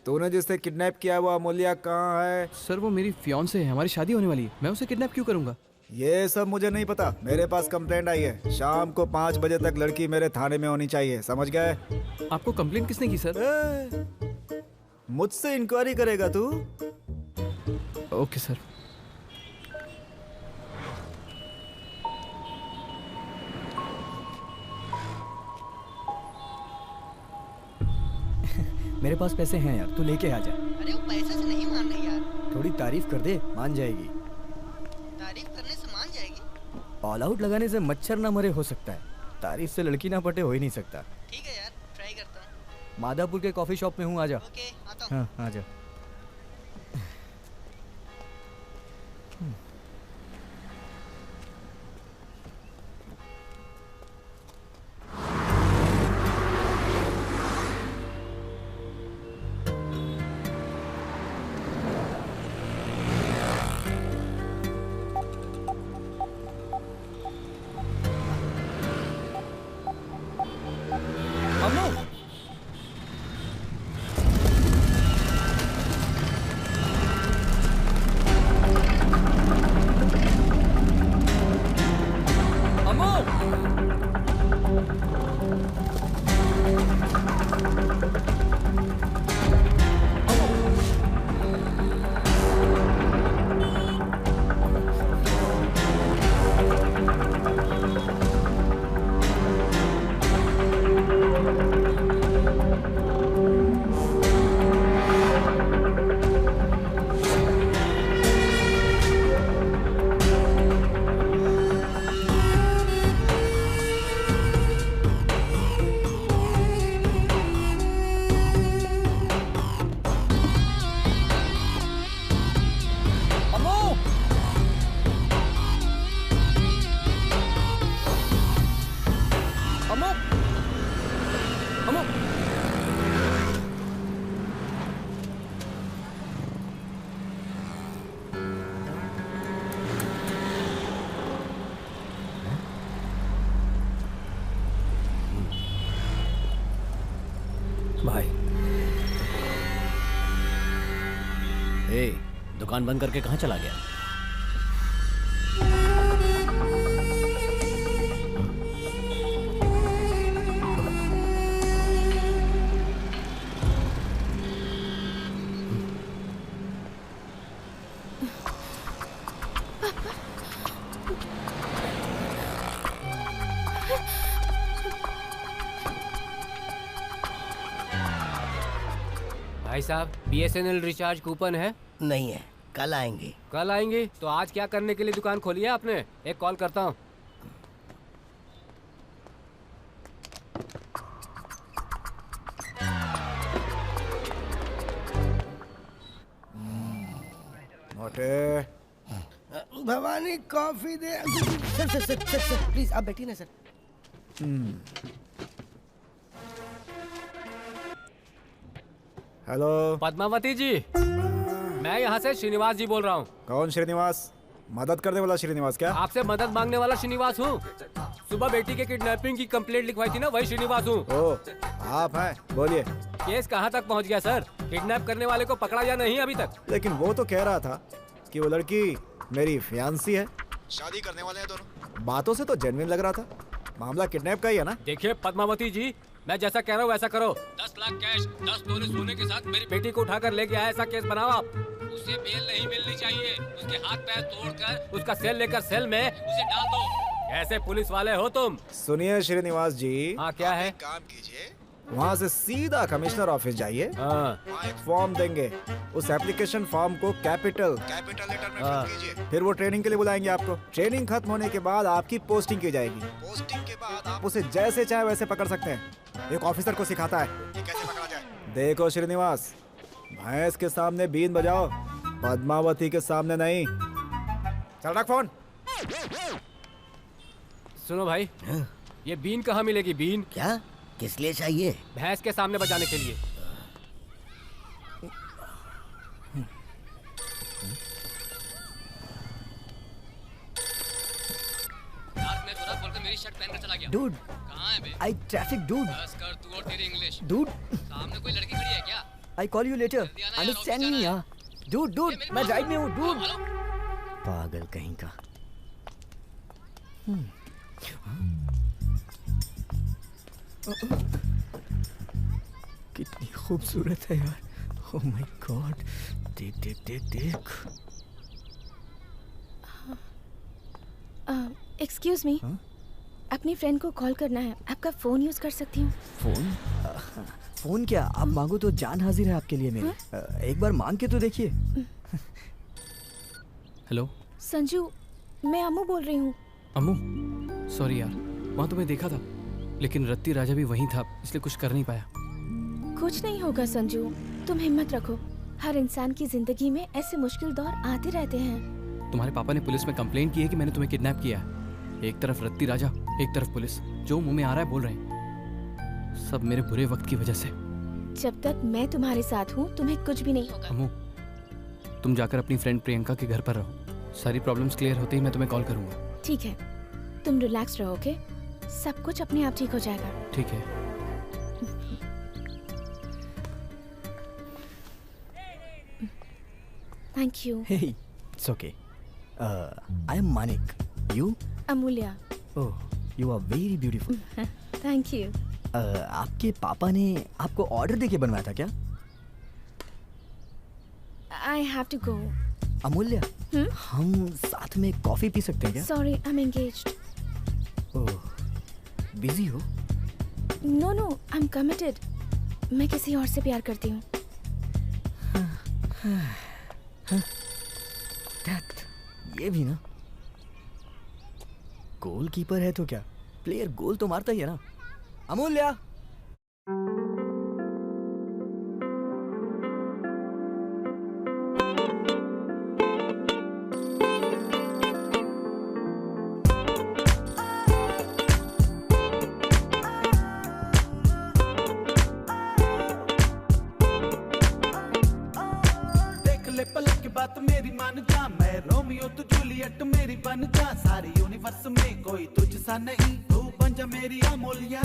तूने जिससे किडनैप किया है वो अमूल्या कहाँ है? सर वो मेरी फियांसे है, हमारी शादी होने वाली है, मैं उसे किडनैप क्यों करूँगा? ये सब मुझे नहीं पता। मेरे पास कंप्लेंट आई है, शाम को 5 बजे तक लड़की मेरे थाने में होनी चाहिए, समझ गए? आपको कंप्लेंट किसने की सर? मुझसे इंक्वायरी करेगा तू? Okay sir. मेरे पास पैसे हैं यार, तू लेके आ जा। अरे वो पैसे से नहीं मान रही यार। थोड़ी तारीफ कर दे, मान जाएगी। तारीफ करने से मान जाएगी? ऑल आउट लगाने से मच्छर ना मरे हो सकता है, तारीफ से लड़की ना पटे हो ही नहीं सकता। ठीक है यार, ट्राई करता हूँ। माधापुर के कॉफी शॉप में हूँ, आ जा। ओके, आता हूँ। हाँ, आ जा। दुकान बंद करके कहाँ चला गया? भाई साहब, BSNL रिचार्ज कूपन है? नहीं है, कल आएंगे। कल आएंगे? तो आज क्या करने के लिए दुकान खोली है आपने? एक कॉल करता हूँ। मोटे Bhavani coffee they. Sir please आप बैठिए ना सर। हेलो पद्मावती जी, मैं यहाँ से श्रीनिवास जी बोल रहा हूँ। कौन श्रीनिवास? मदद करने वाला श्रीनिवास क्या? आपसे मदद मांगने वाला श्रीनिवास हूँ। सुबह बेटी के किडनैपिंग की कंप्लेंट लिखवाई थी ना, वही श्रीनिवास हूँ। ओह, आप हैं, बोलिए। केस कहाँ तक पहुँच गया सर? किडनैप करने वाले को पकड़ा या नहीं अभी तक? लेकिन वो तो कह रहा था कि वो लड़की मेरी फियांसी है, शादी करने वाले हैं दोनों। बातों से तो जेन्युइन लग रहा था। मामला किडनैप का ही है ना? देखिए पद्मावती जी, मैं जैसा कह रहा हूँ वैसा करो। 10 लाख कैश, 10 तोले सोने के साथ मेरी बेटी को उठाकर लेके आया, ऐसा केस बनाओ आप। उसे बेल नहीं मिलनी चाहिए। उसके हाथ पैर तोड़कर उसका सेल लेकर सेल में उसे डाल दो। कैसे पुलिस वाले हो तुम? सुनिए श्रीनिवास जी। हाँ, क्या है? काम कीजिए, वहाँ से सीधा कमिश्नर ऑफिस जाइए। हाँ। एक फॉर्म देंगे, उस एप्लीकेशन फॉर्म को कैपिटल लेटर में फिल कीजिए। फिर वो ट्रेनिंग के लिए बुलाएंगे आपको। ट्रेनिंग खत्म होने के बाद आपकी पोस्टिंग की जाएगी। पोस्टिंग के बाद आप उसे जैसे चाहे वैसे पकड़ सकते हैं। एक ऑफिसर को सिखाता है कि कैसे पकड़ा जाए। देखो श्रीनिवास, भैंस के सामने बीन बजाओ, पद्मावती के सामने नहीं। चल रख फोन। सुनो भाई, ये बीन कहाँ मिलेगी? बीन क्या? किस लिए चाहिए? भैंस के सामने बजाने के लिए। मेरी शर्ट पहनकर चला गया। Dude, कहाँ है बे? I traffic dude. बस कर तू और तेरी इंग्लिश। Dude, सामने कोई लड़की खड़ी है क्या? I call you later. जल्दी आना यार, Understand ऑफिस me जाना यार। Dude, मैं ड्राइव में हूँ, dude. हेलो? पागल कहीं का। कितनी खूबसूरत है यार। Oh my God. देख देख देख देख। एक्सक्यूज मी, अपनी फ्रेंड को कॉल करना है। आपका फोन यूज कर सकती हूँ? फोन? फोन क्या, आप मांगो तो जान हाजिर है आपके लिए मेरी। एक बार मांग के तो देखिए। हेलो संजू, मैं अम्मू बोल रही हूँ। अम्मू, सॉरी यार, वहाँ तुम्हें देखा था लेकिन रत्ती राजा भी वहीं था, इसलिए कुछ कर नहीं पाया। कुछ नहीं होगा संजू, तुम हिम्मत रखो। हर इंसान की जिंदगी में ऐसे मुश्किल दौर आते रहते हैं। तुम्हारे पापा ने पुलिस में कंप्लेंट की है कि मैंने तुम्हें किडनैप किया है। एक तरफ रत्ती राजा, एक तरफ पुलिस, जो मुंह में आ रहा है बोल रहे हैं। सब मेरे बुरे वक्त की वजह से। जब तक मैं तुम्हारे साथ हूँ तुम्हें कुछ भी नहीं होगा। अम्मू, तुम जाकर अपनी फ्रेंड प्रियंका के घर पर रहो। सारी प्रॉब्लम्स क्लियर होते ही मैं तुम्हें कॉल करूंगा। ठीक है, तुम रिलैक्स रहो, ओके? सब कुछ अपने आप ठीक हो जाएगा। ठीक है। Thank you. Hey, it's okay. I am Manik. You? Amulya. Oh, you are very beautiful. Thank you. आपके पापा ने आपको ऑर्डर देके बनवाया था क्या? I have to go. Amulya, हम साथ में कॉफी पी सकते हैं क्या? Sorry, I'm engaged. Oh, busy हो? No, no, I'm committed. मैं किसी और से प्यार करती हूँ। ये भी ना, गोलकीपर है तो क्या, प्लेयर गोल तो मारता ही है ना। अमूल्या, पलक की बात मेरी मान जा, मैं रोमियो तू जूलियट मेरी बन जा। सारी यूनिवर्स में कोई तुझ सा नहीं, तू बन जा मेरी अमूल्या।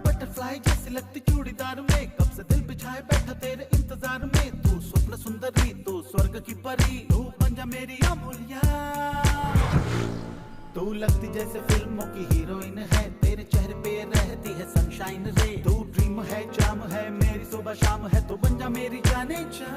बटरफ्लाई जैसी लगती चूड़ीदार में, कब से दिल बिछाए बैठा तेरे इंतजार में। तू स्वप्न सुंदरी, तू स्वर्ग की परी, तू बन जा मेरी अमूल्या। तू लगती जैसे फिल्मों की हीरोइन है, तेरे चेहरे पे रहती है सनशाइन रे। तू ड्रीम है, जाम है, मेरी सुबह शाम है, तू बन जा मेरी जाने जा।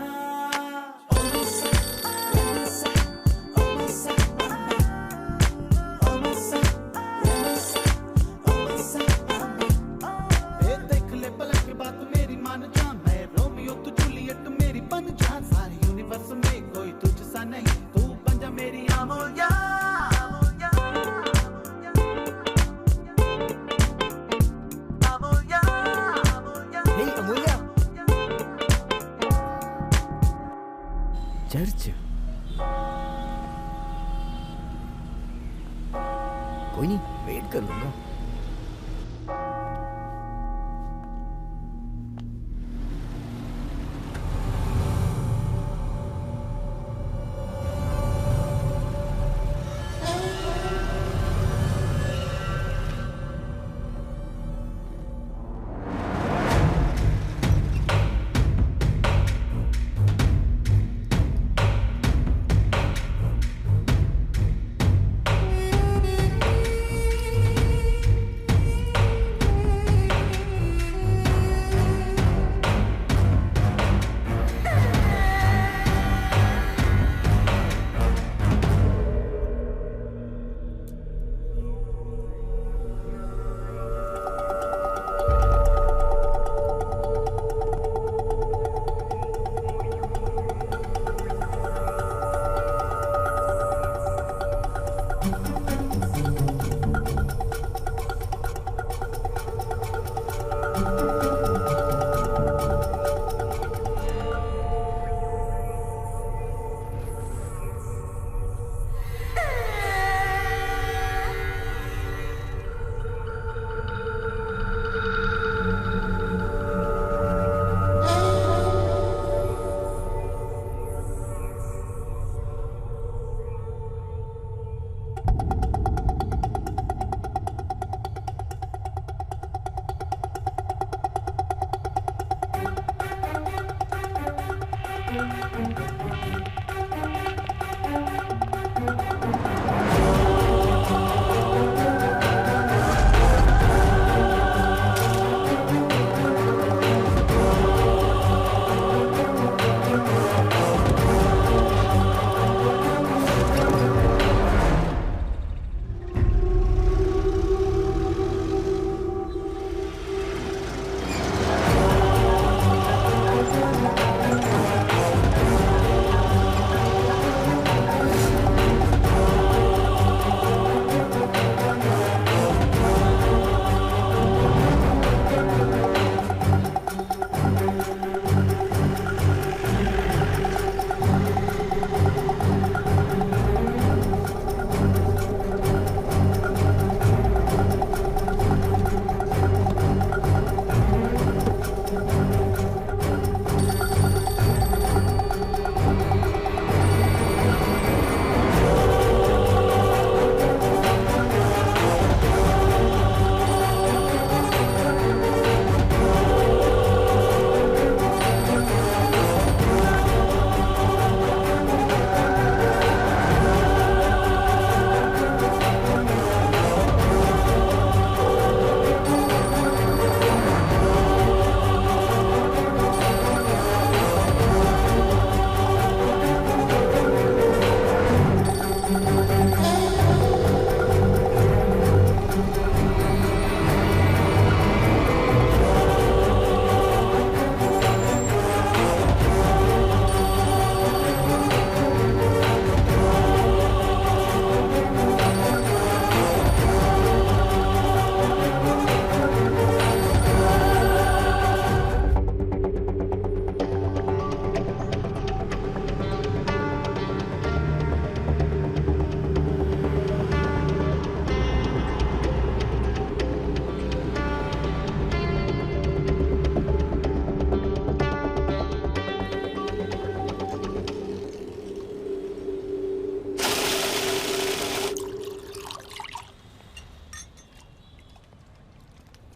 देख ले पलक के बात मेरी मान जा, मैं रोमियो तू जूलियट मेरी बन जा। सारी यूनिवर्स में कोई तुझ सा नहीं, तू बन जा मेरी अमूल्या। चर्च? कोई नहीं, वेट कर लूंगा।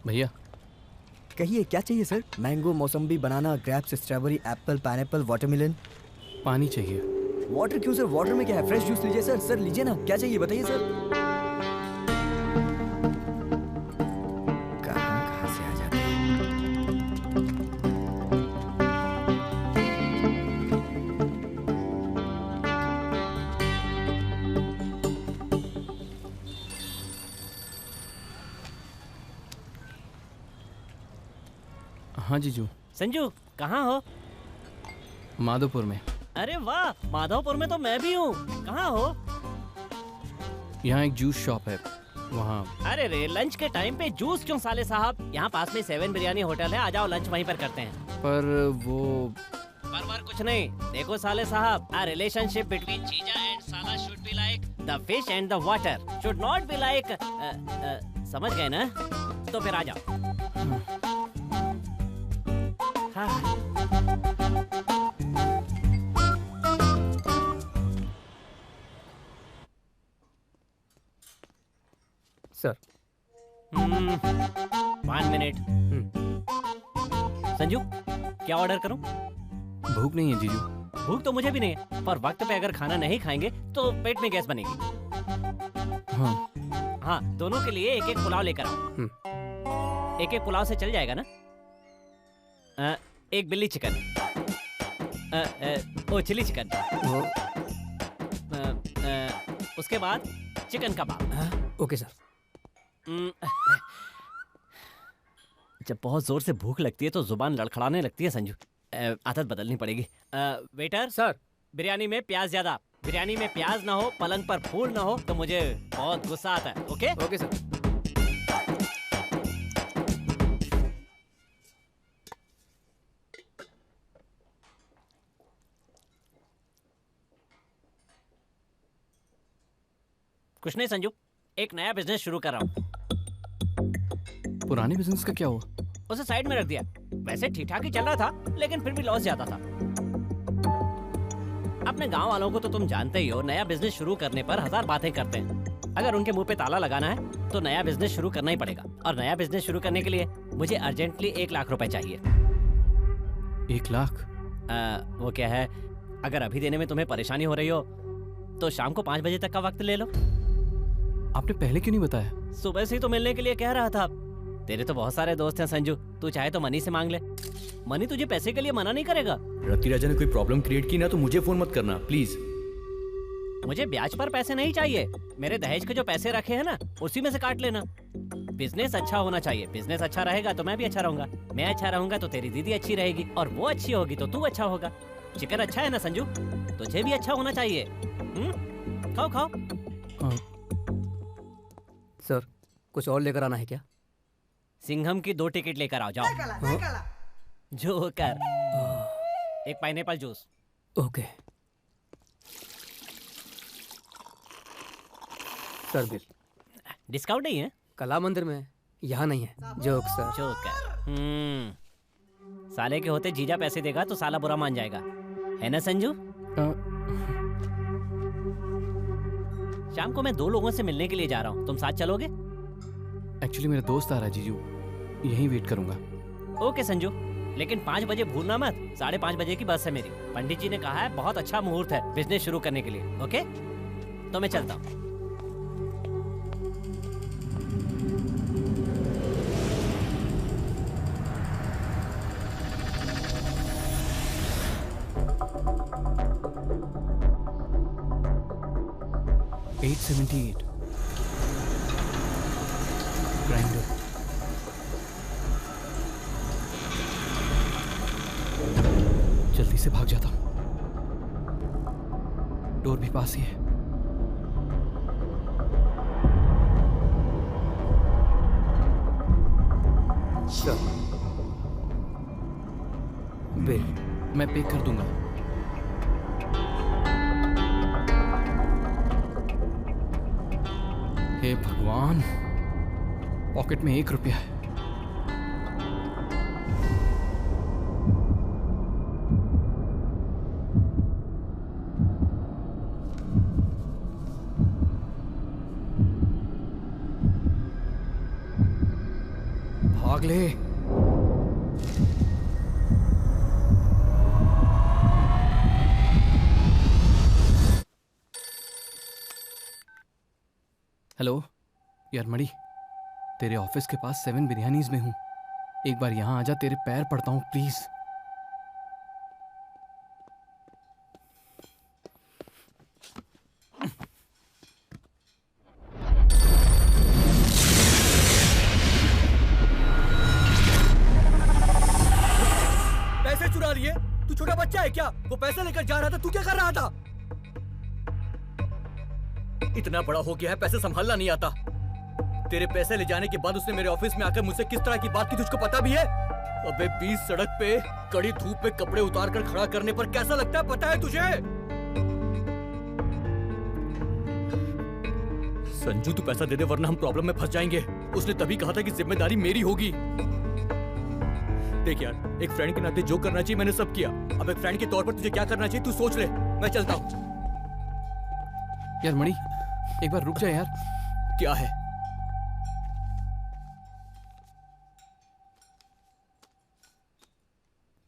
भैया कहिए क्या चाहिए sir? Mango, mosambi, banana, grapes, strawberry, apple, pineapple, watermelon. पानी चाहिए। वाटर क्यों सर? वाटर में क्या है? फ्रेश जूस लीजिए सर। सर लीजिए ना, क्या चाहिए बताइए सर। कहाँ से आ जाते हैं? हाँ जीजू। संजू कहाँ हो? माधोपुर में। अरे वाह, माधवपुर में तो मैं भी हूँ। कहाँ हो? यहाँ एक जूस शॉप है, वहाँ। अरे रे, लंच के टाइम पे जूस क्यों साले साहब? यहाँ पास में 7 बिरयानी होटल है, आ जाओ लंच वहीं पर करते हैं। पर वो पर कुछ नहीं। देखो साले साहब, a relationship between Cheetah and Sala should be like the fish and the water, should not be like समझ गए ना? तो फिर आ जाओ। हाँ। Sir 1 minute. संजू क्या ऑर्डर करूं? भूख नहीं है जीजू। भूख तो मुझे भी नहीं है, पर वक्त पे अगर खाना नहीं खाएंगे तो पेट में गैस बनेगी। हाँ, दोनों के लिए एक एक पुलाव लेकर आओ। एक एक पुलाव से चल जाएगा ना? एक बिल्ली चिकन, ओ चिली चिकन, उसके बाद चिकन कबाब। Okay sir. जब बहुत जोर से भूख लगती है तो जुबान लड़खड़ाने लगती है संजू। आदत बदलनी पड़ेगी। वेटर सर, बिरयानी में प्याज ज्यादा। बिरयानी में प्याज ना हो, पलंग पर फूल ना हो तो मुझे बहुत गुस्सा आता है। Okay okay sir. कुछ नहीं संजू, एक नया बिजनेस शुरू कर रहा हूँ। पुराने बिजनेस का क्या हुआ? उसे साइड में रख दिया। वैसे ठीक ठाक ही चल रहा था, लेकिन फिर भी लॉस ज्यादा था। अपने गांव वालों को तो तुम जानते ही हो, नया बिजनेस शुरू करने पर 1000 बातें करते हैं। अगर उनके मुंह पे ताला लगाना है तो नया बिजनेस शुरू करना ही पड़ेगा। और नया बिजनेस शुरू करने के लिए मुझे अर्जेंटली 1 लाख रुपए चाहिए। 1 लाख? वो क्या है, अगर अभी देने में तुम्हें परेशानी हो रही हो तो शाम को 5 बजे तक का वक्त ले लो। आपने पहले क्यों नहीं बताया? सुबह से ही तो मिलने के लिए कह रहा था। तेरे तो बहुत सारे दोस्त हैं संजू, तू चाहे तो मनी से मांग ले। मनी तुझे पैसे के लिए मना नहीं करेगा। रत्ती राजा ने कोई प्रॉब्लम क्रिएट की ना तो मुझे फोन मत करना प्लीज। मुझे ब्याज पर पैसे नहीं चाहिए। मेरे दहेज के जो पैसे रखे हैं ना, उसी में से काट लेना। बिजनेस अच्छा होना चाहिए। बिजनेस अच्छा रहेगा तो मैं भी अच्छा रहूंगा। मैं अच्छा रहूंगा तो तेरी दीदी अच्छी रहेगी, और वो अच्छी होगी तो तू अच्छा होगा। चिकन अच्छा है ना संजू? तुझे भी अच्छा होना चाहिए। खाओ खाओ। सर, कुछ और लेकर आना है क्या? सिंघम की 2 टिकट लेकर आओ, जाओ। जोकर, एक pineapple juice. Okay sir. Bill discount नहीं है? कला मंदिर में है, यहाँ नहीं है। Joke sir. जोकर। साले के होते जीजा पैसे देगा तो साला बुरा मान जाएगा, है ना संजू? शाम को मैं 2 लोगों से मिलने के लिए जा रहा हूँ, तुम साथ चलोगे? एक्चुअली मेरा दोस्त आ रहा है जीजू, यहीं वेट करूंगा। ओके संजू, लेकिन 5 बजे भूलना मत। 5:30 बजे की बस है मेरी। पंडित जी ने कहा है बहुत अच्छा मुहूर्त है बिजनेस शुरू करने के लिए। ओके, तो मैं चलता हूँ। $878 ग्राइंडर। जल्दी से भाग जाता हूँ, डोर भी पास ही है। बिल मैं पे कर दूंगा। हे भगवान, पॉकेट में 1 रुपया है। पागले। हेलो यार मणि, तेरे ऑफिस के पास 7 बिरयानीज में हूँ। एक बार यहाँ आजा, तेरे पैर पड़ता हूँ प्लीज। पैसे चुरा लिए? तू छोटा बच्चा है क्या? वो पैसे लेकर जा रहा था, तू क्या कर रहा था? इतना बड़ा हो गया है, पैसे संभालना नहीं आता। तेरे पैसे ले जाने के बाद उसने मेरे ऑफिस में आकर मुझसे किस तरह की बात की, तुझको पता भी है? अबे 20 सड़क पे कड़ी धूप में कपड़े उतार कर खड़ा करने पर कैसा लगता है, पता है तुझे? संजू तू पैसा दे दे वरना हम प्रॉब्लम में फंस जाएंगे। उसने तभी कहा था कि जिम्मेदारी मेरी होगी। देख यार, एक फ्रेंड के नाते जो करना चाहिए मैंने सब किया। अब एक फ्रेंड के तौर पर तुझे क्या करना चाहिए तू सोच ले। मैं चलता हूँ। यार मणि, एक बार रुक जा यार। क्या है?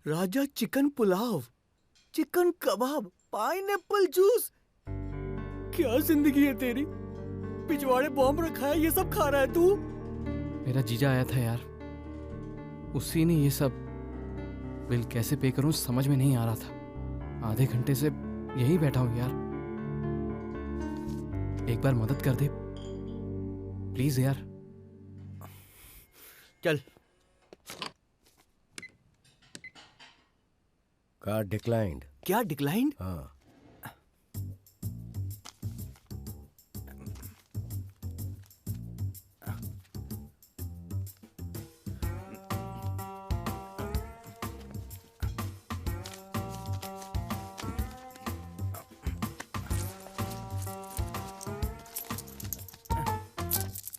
राजा चिकन पुलाव, चिकन कबाब, पाइनएप्पल जूस। क्या जिंदगी है तेरी? पिछवाड़े बॉम्ब रखा है, ये सब खा रहा है तू? मेरा जीजा आया था यार, उसी ने ये सब। बिल कैसे पे करूं समझ में नहीं आ रहा था। आधे घंटे से यहीं बैठा हूं यार। एक बार मदद कर दे प्लीज यार। चल। Card declined. क्या डिक्लाइंड? हाँ।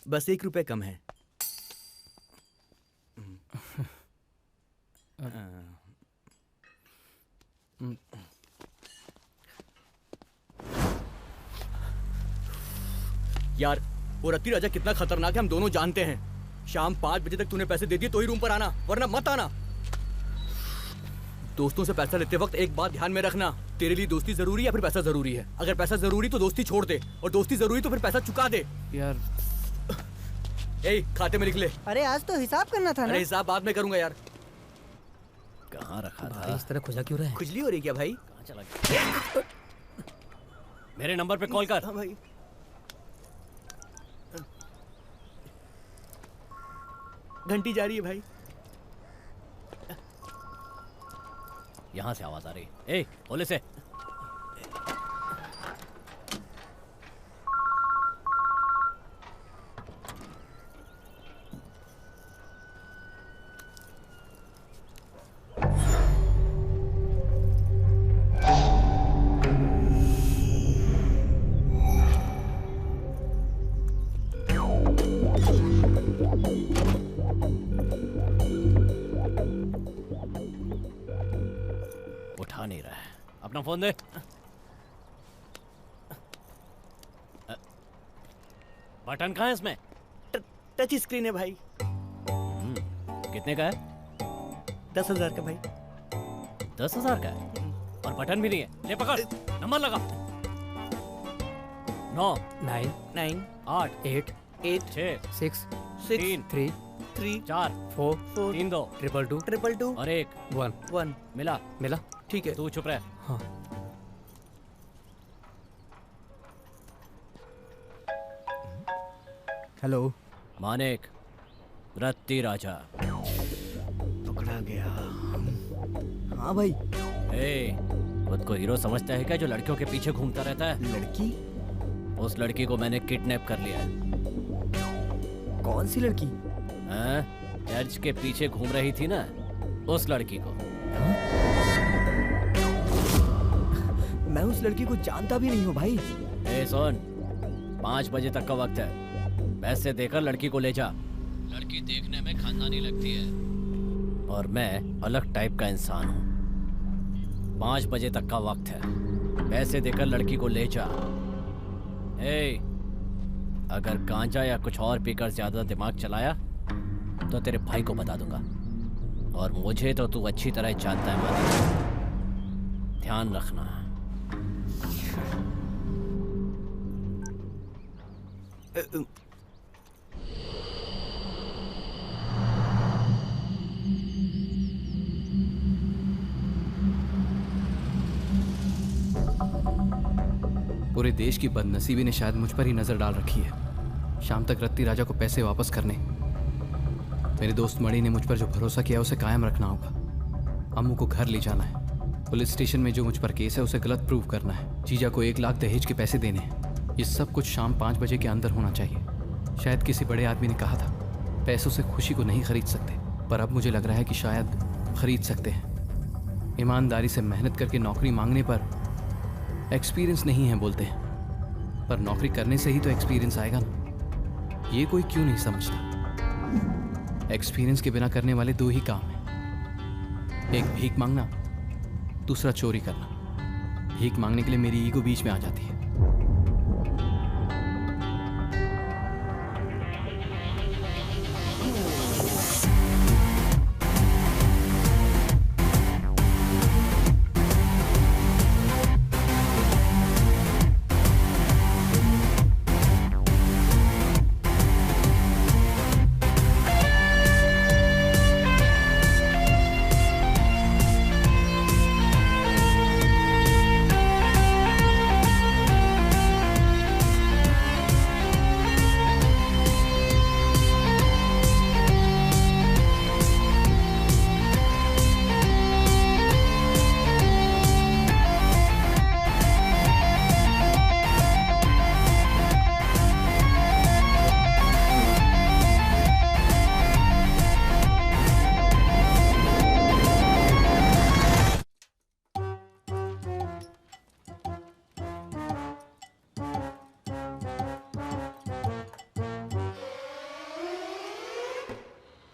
बस 1 रुपए कम है। यार वो रत्ती राजा कितना खतरनाक है हम दोनों जानते हैं। शाम 5 बजे तक तूने पैसे दे दिए तो ही रूम पर आना, वरना मत आना। दोस्तों से पैसा लेते वक्त एक बात ध्यान में रखना, तेरे लिए दोस्ती जरूरी है या फिर पैसा जरूरी है? अगर पैसा जरूरी तो दोस्ती छोड़ दे, और दोस्ती जरूरी तो फिर पैसा चुका दे। यार ए, खाते में लिख ले। अरे आज तो हिसाब करना था ना। अरे हिसाब बाद में करूंगा यार। कहाँ रखा था? इस तरह खुजा क्यों रहा है? खुजली हो रही क्या भाई? कहाँ चला गया? मेरे नंबर पे कॉल कर। हाँ भाई। घंटी जा रही है भाई। यहाँ से आवाज आ रही है। ए, बोले से। उठा नहीं रहा है, अपना फोन दे। बटन कहाँ है इसमें? टच स्क्रीन है भाई। कितने का है? 10,000 का भाई। 10,000 का है और बटन भी नहीं है। ले पकड़, नंबर लगा। 9 9 9 8 8 8 6 6 3 3 3 4 4 3 2 2 2 और 1 1 मिला। मिला। ठीक है। तू चुप रह। हाँ। हेलो मानिक, रत्ती राजा। पकड़ा गया। हाँ भाई। ए, खुद को हीरो समझता है क्या जो लड़कियों के पीछे घूमता रहता है? लड़की? उस लड़की को मैंने किडनैप कर लिया है। कौन सी लड़की? हाँ? चर्च के पीछे घूम रही थी ना, उस लड़की को। मैं उस लड़की को जानता भी नहीं हूँ भाई। ए सुन, 5 बजे तक का वक्त है। पैसे देकर लड़की को ले जा। लड़की देखने में खानदानी लगती है और मैं अलग टाइप का इंसान हूँ। 5 बजे तक का वक्त है, पैसे देकर लड़की को ले जा। ए, अगर गांजा या कुछ और पीकर ज्यादा दिमाग चलाया तो तेरे भाई को बता दूंगा। और मुझे तो तू अच्छी तरह जानता है मालिक, ध्यान रखना। पूरे देश की बदनसीबी ने शायद मुझ पर ही नजर डाल रखी है। शाम तक रत्ती राजा को पैसे वापस करने, मेरे दोस्त मणि ने मुझ पर जो भरोसा किया उसे कायम रखना होगा। अम्मू को घर ले जाना है, पुलिस स्टेशन में जो मुझ पर केस है उसे गलत प्रूव करना है, जीजा को 1 लाख दहेज के पैसे देने हैं। ये सब कुछ शाम 5 बजे के अंदर होना चाहिए। शायद किसी बड़े आदमी ने कहा था पैसों से खुशी को नहीं खरीद सकते, पर अब मुझे लग रहा है कि शायद खरीद सकते हैं। ईमानदारी से मेहनत करके नौकरी मांगने पर एक्सपीरियंस नहीं है बोलते हैं, पर नौकरी करने से ही तो एक्सपीरियंस आएगा ना। ये कोई क्यों नहीं समझता। एक्सपीरियंस के बिना करने वाले 2 ही काम हैं, एक भीख मांगना, दूसरा चोरी करना। भीख मांगने के लिए मेरी ईगो बीच में आ जाती है।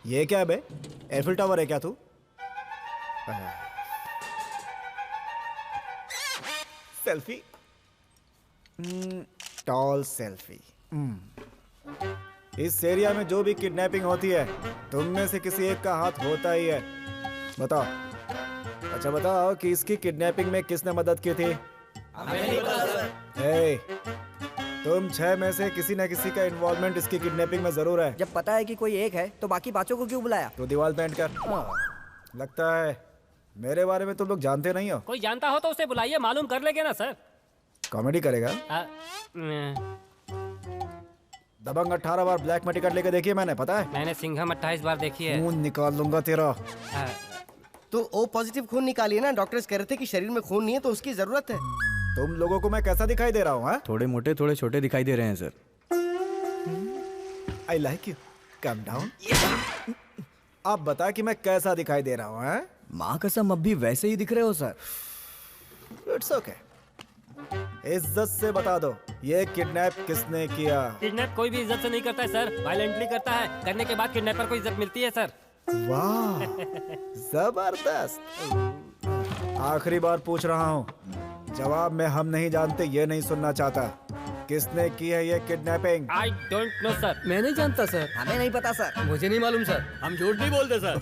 ये क्या है बे? एफिल टावर है क्या तू? Selfie, tall selfie. इस एरिया में जो भी किडनैपिंग होती है तुम में से किसी एक का हाथ होता ही है। बताओ, अच्छा बताओ कि इसकी किडनैपिंग में किसने मदद की थी? हमें नहीं पता सर। तुम 6 में से किसी न किसी का इन्वॉल्वमेंट इसकी किडनैपिंग में जरूर है। जब पता है कि कोई एक है तो बाकी पांचों को क्यों बुलाया? तो दीवार पेंट कर। लगता है मेरे बारे में तुम लोग जानते नहीं हो। कोई जानता हो तो उसे बुलाइए, मालूम कर लेंगे ना सर। कॉमेडी करेगा? दबंग 18 बार ब्लैक में टिकट लेके देखी है मैंने, पता है? मैंने सिंघम 28 बार देखी है। खून निकाल लूंगा तेरा। तो ओ पॉजिटिव खून निकालिए ना, डॉक्टर्स कह रहे थे कि शरीर में खून नहीं है तो उसकी जरूरत है। तुम लोगों को मैं कैसा दिखाई दे रहा हूँ? थोड़े मोटे थोड़े छोटे दिखाई दे रहे हैं sir. I like you, come down. आप बता कि मैं कैसा दिखाई दे रहा हूँ? माँ कसम अब भी वैसे ही दिख रहे हो सर। It's okay. इज्जत से बता दो, ये किडनैप किसने किया? किडनैप कोई भी इज्जत से नहीं करता है सर, वायलेंटली करता है। करने के बाद किडनैपर को इज्जत मिलती है सर। वाह, जबरदस्त। आखिरी बार पूछ रहा हूँ, जवाब में हम नहीं जानते ये नहीं सुनना चाहता। किसने की है ये kidnapping? I don't know sir. मैं नहीं जानता सर। हमें नहीं पता सर। मुझे नहीं मालूम सर। हम झूठ नहीं बोलते सर।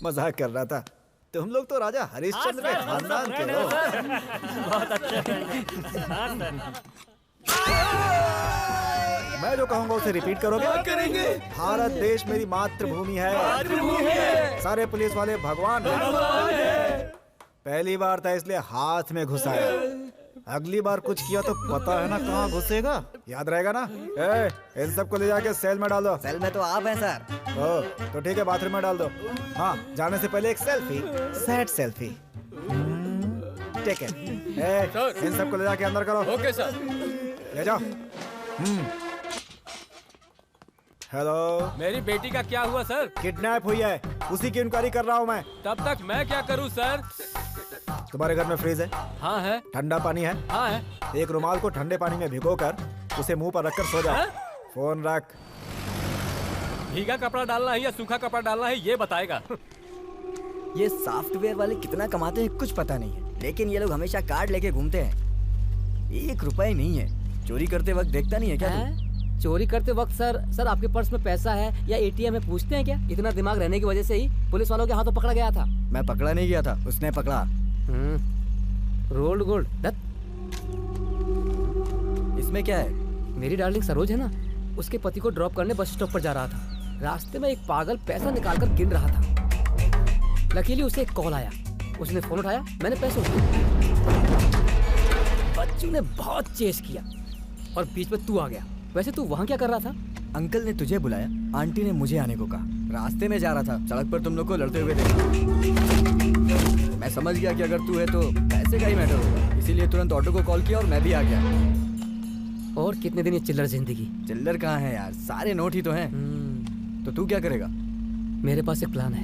मजाक कर रहा था। तुम लोग तो राजा हरिश्चंद्र के खानदान के हो। बहुत अच्छे। मैं जो कहूँगा उसे रिपीट करोगे? करेंगे। भारत देश मेरी मातृभूमि है। सारे पुलिस वाले भगवान हैं। पहली बार था इसलिए हाथ में घुसाया, अगली बार कुछ किया तो पता है ना कहाँ घुसेगा। याद रहेगा ना? इन सबको ले जाके सेल में डाल दो। सेल में तो आप हैं सर। तो ठीक है, बाथरूम में डाल दो। हाँ, जाने से पहले एक सेल्फी, सैड सेल्फी। ठीक है, इन सबको ले जाके अंदर करो। Okay sir. ले जाओ। हेलो, मेरी बेटी का क्या हुआ सर? किडनैप हुई है, उसी की इंक्वायरी कर रहा हूँ मैं। तब तक मैं क्या करूँ सर? तुम्हारे घर में फ्रीज है? हाँ है। ठंडा पानी है? हाँ है। एक रुमाल को ठंडे पानी में भिगोकर उसे मुंह पर रखकर सो जाओ। फोन रख। भीगा कपड़ा डालना है या सूखा कपड़ा डालना है ये बताएगा। ये सॉफ्टवेयर वाले कितना कमाते हैं कुछ पता नहीं है, लेकिन ये लोग हमेशा कार्ड लेके घूमते हैं। 1 रुपए नहीं है। चोरी करते वक्त देखता नहीं है क्या तू? चोरी करते वक्त सर आपके पर्स में पैसा है या एटीएम है पूछते हैं क्या? इतना दिमाग रहने की वजह से ही पुलिस वालों के हाथों पकड़ा गया था। मैं पकड़ा नहीं गया था, उसने पकड़ा। Rolled gold Dutt. इसमें क्या है? मेरी डार्लिंग सरोज है ना, उसके पति को ड्रॉप करने बस स्टॉप पर जा रहा था। रास्ते में एक पागल पैसा निकालकर गिन रहा था। लकीली उसे एक कॉल आया, उसने फोन उठाया, मैंने पैसे उठाए। बच्चू ने बहुत चेस किया और बीच में तू आ गया। वैसे तू वहाँ क्या कर रहा था? अंकल ने तुझे बुलाया, आंटी ने मुझे आने को कहा। रास्ते में जा रहा था, सड़क पर तुम लोग को लड़ते हुए देखा। मैं समझ गया कि अगर तू है तो पैसे का ही मैटर होगा, इसीलिए तुरंत ऑटो को कॉल किया और मैं भी आ गया। और कितने दिन ये चिल्लर जिंदगी? चिल्लर कहाँ है यार, सारे नोट ही तो हैं। तो तू क्या करेगा? मेरे पास एक प्लान है।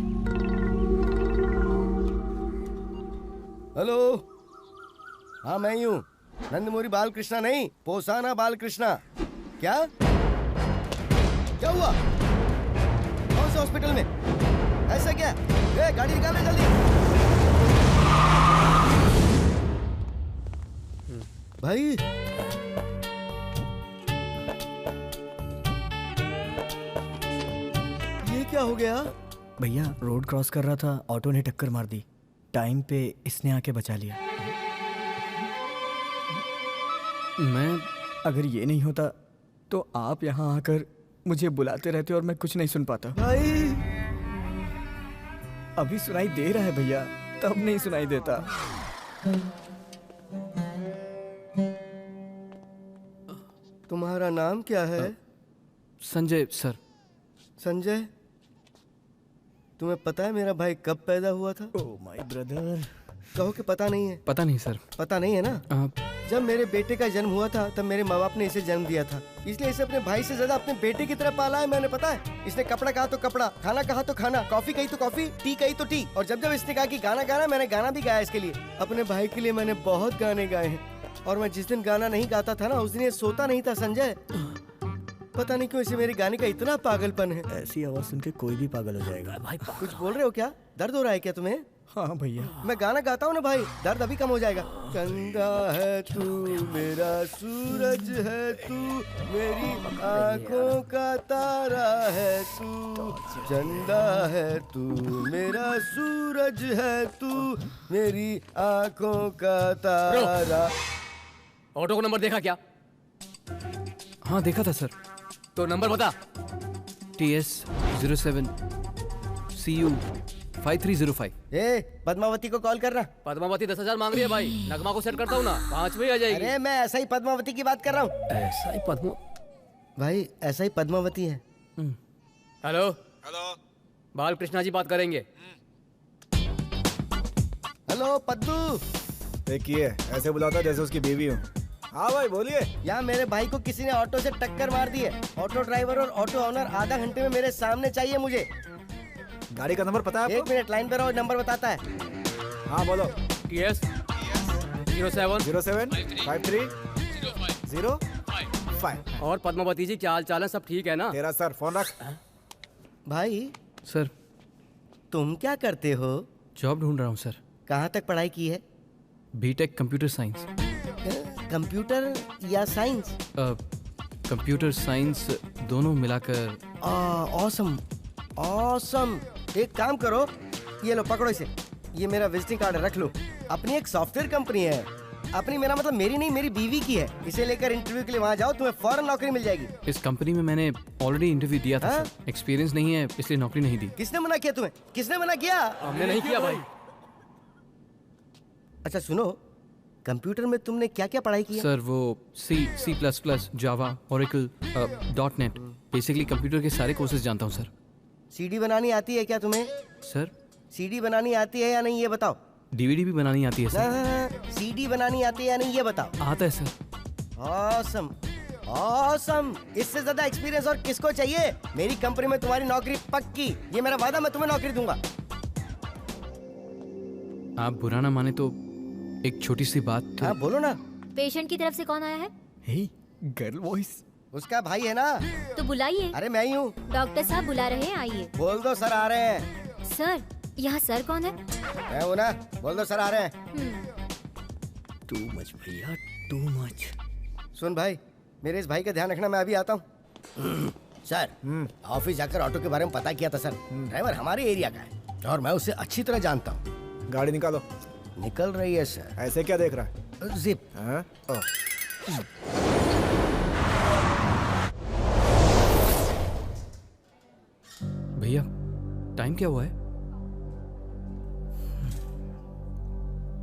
हेलो, हाँ मैं ही हूँ, नंदमुरी बालकृष्णा नहीं, पोसाना बालकृष्णा। क्या हुआ? कौन से हॉस्पिटल में? ऐसा क्या? गाड़ी निकालो जल्दी। भाई ये क्या हो गया? भैया रोड क्रॉस कर रहा था, ऑटो ने टक्कर मार दी। टाइम पे इसने आके बचा लिया। मैं अगर ये नहीं होता तो आप यहाँ आकर मुझे बुलाते रहते और मैं कुछ नहीं सुन पाता। भाई अभी सुनाई दे रहा है भैया, तब नहीं सुनाई देता। तुम्हारा नाम क्या है? संजय सर। संजय, तुम्हें पता है मेरा भाई कब पैदा हुआ था? Oh my brother. कहो कि पता नहीं है। पता नहीं सर। पता नहीं है ना? जब मेरे बेटे का जन्म हुआ था तब मेरे माँ बाप ने इसे जन्म दिया था, इसलिए इसे अपने भाई से ज्यादा अपने बेटे की तरह पाला है मैंने। पता है, इसने कपड़ा कहा तो कपड़ा, खाना कहा तो खाना, कॉफी कही तो कॉफी, टी कही तो टी। और जब जब इसने कहा कि गाना गाना, मैंने गाना भी गाया इसके लिए। अपने भाई के लिए मैंने बहुत गाने गाए हैं और मैं जिस दिन गाना नहीं गाता था ना, उस दिन ये सोता नहीं था। संजय, पता नहीं क्यों इसे मेरे गाने का इतना पागलपन है। ऐसी आवाज सुन के कोई भी पागल हो जाएगा। भाई कुछ बोल रहे हो क्या? दर्द हो रहा है क्या तुम्हें? हाँ भैया, मैं गाना गाता हूँ ना भाई, दर्द अभी कम हो जाएगा। चंदा है तू मेरा सूरज है, तू मेरी आंखों का तारा है, तू चंदा है तू मेरा सूरज है, तू मेरी आंखों का तारा। ऑटो का नंबर देखा क्या? हाँ देखा था सर। तो नंबर बता। TS 07 CU 5305। पद्मावती को कॉल करना। पद्मावती 10,000 मांग रही है भाई। नगमा को सेट करता हूँ ना, 5 में ही आ जाएगी। अरे मैं ऐसा ही पद्मावती की बात कर रहा हूँ। ऐसा ही भाई ऐसा ही पद्मावती है। हेलो बालकृष्णा जी बात करेंगे। हेलो पद्दू। देखिए ऐसे बुलाता जैसे उसकी बीवी हूँ। हाँ भाई बोलिए। यहाँ मेरे भाई को किसी ने ऑटो से टक्कर मार दी है। ऑटो ड्राइवर और ऑटो ओनर आधा घंटे में मेरे सामने चाहिए मुझे। गाड़ी का नंबर पता है आपको? 1 मिनट लाइन पर रहो, नंबर बताता है। हाँ बोलो। TS 07 53 05। और पद्मावती जी क्या हाल चाल है? सब ठीक है ना? तेरा सर फोन रख। भाई सर तुम क्या करते हो? जॉब ढूंढ रहा हूँ सर। कहाँ तक पढ़ाई की है? B Tech computer science. कंप्यूटर या साइंस? कंप्यूटर साइंस दोनों मिलाकर। Awesome awesome. एक काम करो, ये लो पकड़ो इसे, ये मेरा विजिटिंग कार्ड रख लो। अपनी एक सॉफ्टवेयर कंपनी है, अपनी मेरा मतलब मेरी नहीं मेरी बीवी की है। इसे लेकर इंटरव्यू के लिए वहाँ जाओ, तुम्हें फौरन नौकरी मिल जाएगी। इस कंपनी में मैंने ऑलरेडी इंटरव्यू दिया था सर। एक्सपीरियंस नहीं है इसलिए नौकरी नहीं दी। किसने मना किया तुम्हें? किसने मना किया? हमने नहीं किया भाई। अच्छा सुनो, कंप्यूटर में तुमने क्या क्या पढ़ाई की है? सर वो C++, जावा, ओरेकल, .NET, बेसिकली कंप्यूटर के सारे कोर्सेज जानता हूँ सर। सीडी बनानी आती है क्या तुम्हें? सर सीडी बनानी आती है या नहीं ये बताओ। DVD भी बनानी आती है सर। सीडी बनानी आती है या नहीं ये बताओ। आता है सर। Awesome awesome. इससे ज्यादा एक्सपीरियंस और किसको चाहिए? मेरी कंपनी में तुम्हारी नौकरी पक्की, ये मेरा वादा, मैं तुम्हें नौकरी दूंगा। आप बुरा ना माने तो एक छोटी सी बात। हाँ बोलो ना। पेशेंट की तरफ से कौन आया है? हे गर्ल वॉइस। उसका भाई है ना। तो बुलाइए। अरे मैं ही हूँ। डॉक्टर साहब बुला रहे हैं, आइए। बोल दो सर आ रहे हैं। सर यहाँ सर कौन है? मैं हूँ ना, बोल दो सर आ रहे हैं। टू मच भैया, टू मच। सुन भाई, मेरे इस भाई का ध्यान रखना, मैं अभी आता हूँ। सर ऑफिस जाकर ऑटो के बारे में पता किया था सर। ड्राइवर हमारे एरिया का है और मैं उसे अच्छी तरह जानता हूँ। गाड़ी निकालो। निकल रही है सर। ऐसे क्या देख रहा है? जिप। भैया टाइम क्या हुआ है?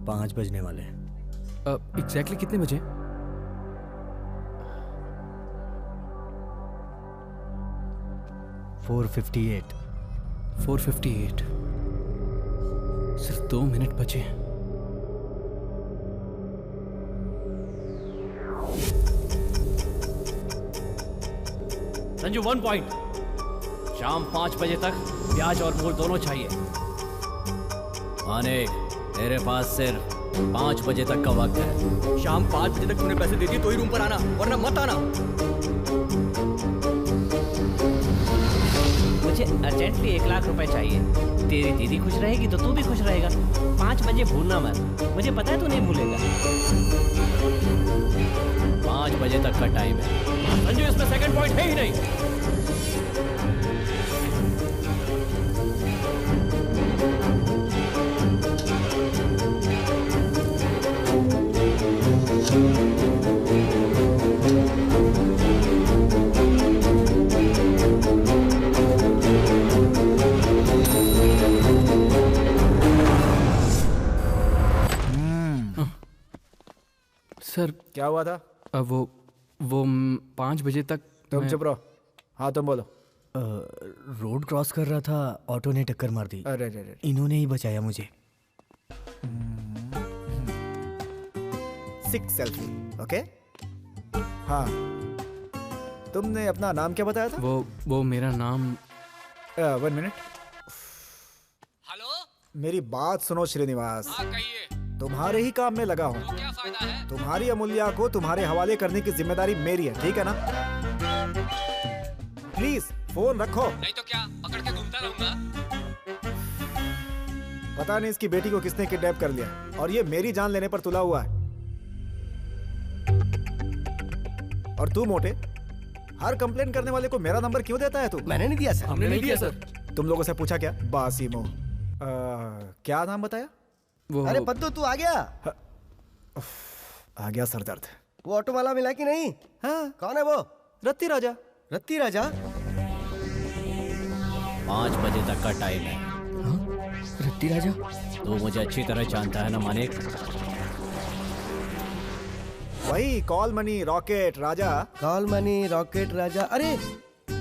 5 बजने वाले। एग्जैक्टली कितने बजे? $4:58। 4:58। सिर्फ 2 मिनट बचे हैं। संजू 1 पॉइंट। शाम 5 बजे तक ब्याज और मूल दोनों चाहिए। अनेक, तेरे पास सिर्फ 5 बजे तक का वक्त है। शाम 5 बजे तक तुमने पैसे दे दिए तो ही रूम पर आना, वरना मत आना। मुझे अर्जेंटली 1 लाख रुपए चाहिए। तेरी दीदी खुश रहेगी तो तू भी खुश रहेगा। 5 बजे भूलना मत, मुझे पता है तू नहीं भूलेगा। 5 बजे तक का टाइम है। संजू इसमें सेकंड पॉइंट है ही नहीं। सर क्या हुआ था? वो 5 बजे तक तुम चुप रहो। हाँ तुम बोलो। रोड क्रॉस कर रहा था, ऑटो ने टक्कर मार दी। अरे अरे इन्होंने ही बचाया मुझे। 6 सेल्फी। ओके। हाँ तुमने अपना नाम क्या बताया था? वो मेरा नाम 1 मिनट। हेलो, मेरी बात सुनो श्रीनिवास। हाँ कहिए। तुम्हारे ही काम में लगा हूँ। तो क्या फायदा है? तुम्हारी अमूल्या को तुम्हारे हवाले करने की जिम्मेदारी मेरी है, ठीक है ना? प्लीज फोन रखो। नहीं तो क्या पकड़ के घूमता रहूंगा। पता नहीं इसकी बेटी को किसने किडनैप कर लिया और ये मेरी जान लेने पर तुला हुआ है। और तू मोटे, हर कंप्लेन करने वाले को मेरा नंबर क्यों देता है तू? मैंने नहीं दिया सर। हमने नहीं दिया सर। तुम लोगों से पूछा क्या? बासीमो। क्या नाम बताया? अरे बद्दू तू आ गया? आ गया सर दर्द। वो ऑटो वाला मिला कि नहीं? हाँ। कौन है वो? रत्ती राजा। रत्ती राजा? 5 बजे तक का टाइम है। रत्ती राजा? तू मुझे अच्छी तरह जानता है ना मानिक? वही कॉल मनी रॉकेट राजा। कॉल मनी रॉकेट राजा। अरे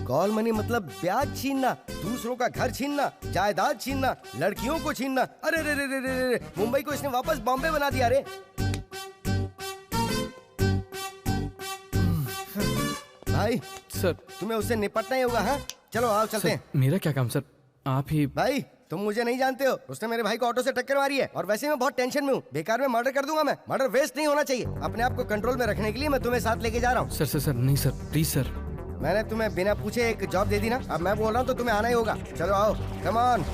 कॉल मनी मतलब ब्याज छीनना, दूसरों का घर छीनना, जायदाद छीनना, लड़कियों को छीनना। अरे रे रे रे रे रे, मुंबई को इसने वापस बॉम्बे बना दिया रे। भाई सर तुम्हें उससे निपटना ही होगा। हाँ चलो आओ चलते हैं। मेरा क्या काम सर? आप ही। भाई तुम मुझे नहीं जानते हो, उसने मेरे भाई को ऑटो से टक्कर मारी है और वैसे मैं बहुत टेंशन में हूँ। बेकार में मर्डर कर दूंगा मैं। मर्डर वेस्ट नहीं होना चाहिए। अपने आप को कंट्रोल में रखने के लिए मैं तुम्हें साथ लेके जा रहा हूँ। सर सर सर नहीं सर, प्लीज सर। मैंने तुम्हें बिना पूछे एक जॉब दे दी ना, अब मैं बोल रहा हूँ तो तुम्हें आना ही होगा। चलो आओ, come on.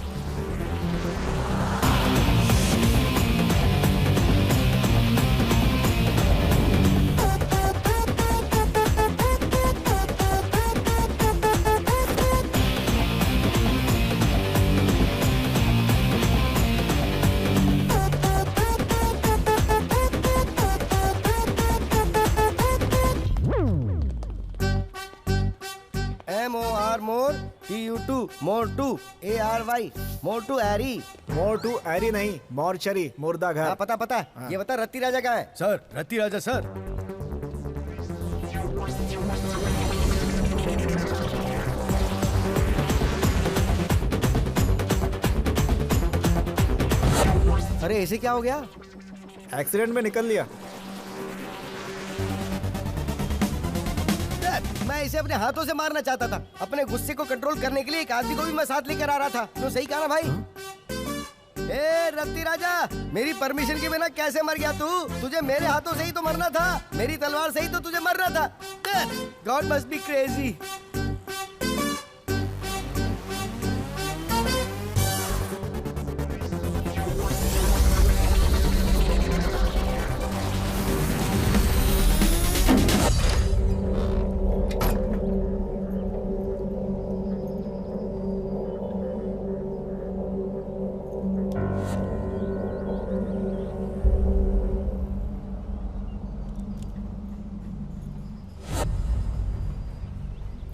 MOR more, TU2 more 2, ARY mortuary. Mortuary नहीं, मॉर्चरी, मुर्दा घर। पता पता। हाँ। ये बता रत्ती राजा कहाँ है? सर रत्ती राजा सर। अरे ऐसे क्या हो गया? एक्सीडेंट में निकल लिया। मैं इसे अपने हाथों से मारना चाहता था। अपने गुस्से को कंट्रोल करने के लिए एक आदमी को भी मैं साथ लेकर आ रहा था। तो सही कहा ना भाई? ए रत्ती राजा, मेरी परमिशन के बिना कैसे मर गया तू? तुझे मेरे हाथों से ही तो मरना था। मेरी तलवार से ही तो तुझे मरना था। God must be crazy.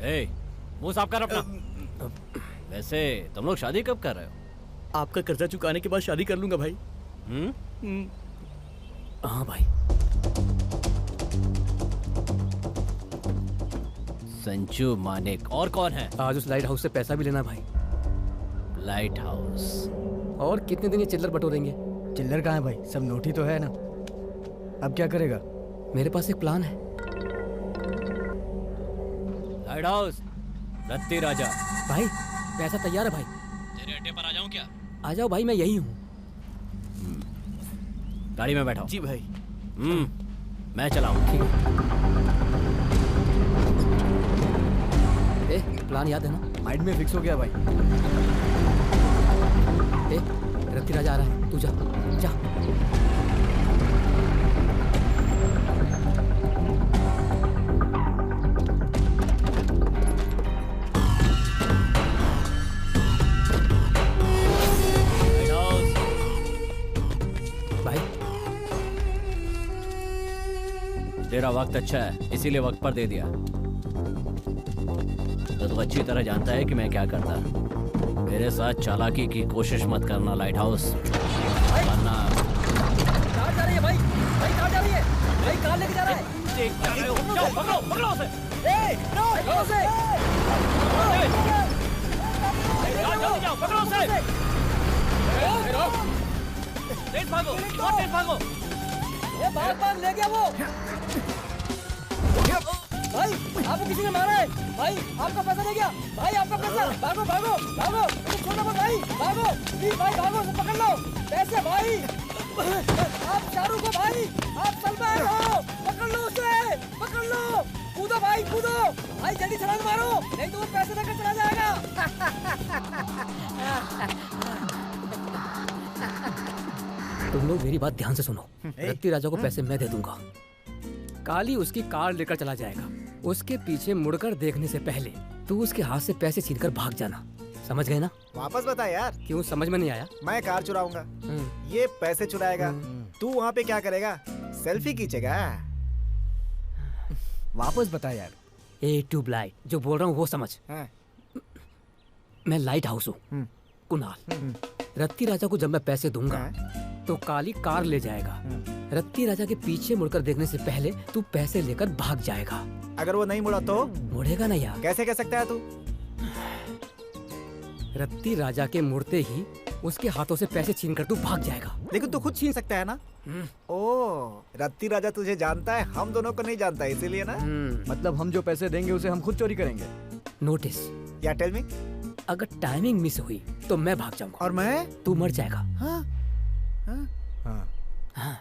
ए, मुंह साफ कर अपना। वैसे तुम लोग शादी कब कर रहे हो? आपका कर्जा चुकाने के बाद शादी कर लूंगा भाई। हाँ भाई। संजू मानिक। और कौन है? आज उस लाइट हाउस से पैसा भी लेना भाई। Light house? और कितने दिन ये चिल्लर बटोरेंगे? चिल्लर कहाँ है भाई? सब नोट ही तो है ना। अब क्या करेगा? मेरे पास एक प्लान है। लाइट हाउस, रत्ती राजा। भाई पैसा तैयार है भाई। तेरे अड्डे पर आ जाऊं क्या? आ जाओ भाई, मैं यही हूँ। गाड़ी में बैठाओ। जी भाई। मैं चलाऊं। ठीक है। प्लान याद है ना? माइंड में फिक्स हो गया भाई। रत्ती राजा आ रहा है, तू जा जा। भाई तेरा वक्त अच्छा है, इसीलिए वक्त पर दे दिया। तो अच्छी तरह जानता है कि मैं क्या करता। मेरे साथ चालाकी की कोशिश मत करना लाइट हाउस, वरना। कार जा रही है भाई, भाई कार जा रही है, भाई कार लेके जा रहा है। पकड़ो उसे। पकड़ो उसे। जाओ, पकड़ो उसे। तेज भागो, और तेज भागो। ये भाग ले गया वो। भाई आपको किसी ने मारा है। भाई आपका पैसा ले गया। भाई आपका पैसा। भागो भागो भागो, छोड़ो मत भाई, भागो प्लीज भाई, भागो, पकड़ लो पैसे भाई। आप शाहरुख को भाई, आप सलमान हो, पकड़ लो उसे, पकड़ लो। कूदो भाई, कूदो भाई, जल्दी छलांग मारो, नहीं तो वो पैसे लेकर चला जाएगा। तुम लोग मेरी बात ध्यान से सुनो। रत्ती राजा को पैसे मैं दे दूंगा। काली उसकी कार लेकर चला जाएगा। उसके पीछे मुड़कर देखने से पहले तू उसके हाथ से पैसे छीनकर भाग जाना। समझ गए ना? वापस बता यार। क्यों, समझ में नहीं आया? मैं कार चुराऊंगा, ये पैसे चुराएगा, तू वहाँ पे क्या करेगा? सेल्फी खींचेगा। वापस बता यार। ए ट्यूबलाइट, जो बोल रहा हूँ वो समझ। मैं लाइट हाउस हूँ, कुणाल। रत्ती राजा को जब मैं पैसे दूंगा तो काली कार ले जाएगा। रत्ती राजा के पीछे मुड़कर देखने से पहले तू पैसे लेकर भाग जाएगा। अगर वो नहीं मुड़ा तो? मुड़ेगा ना यार। कैसे कह सकता है तू? रत्ती राजा के मुड़ते ही उसके हाथों से पैसे छीनकर तू भाग जाएगा। लेकिन तू खुद छीन सकता है ना? ओ, रत्ती राजा तुझे जानता है, हम दोनों को नहीं जानता, इसीलिए ना? मतलब हम जो पैसे देंगे उसे हम खुद चोरी करेंगे। नोटिस या टेल मी। अगर टाइमिंग मिस हुई तो मैं भाग जाऊंगा। और मैं? तू मर जाएगा। हाँ? हाँ? हाँ।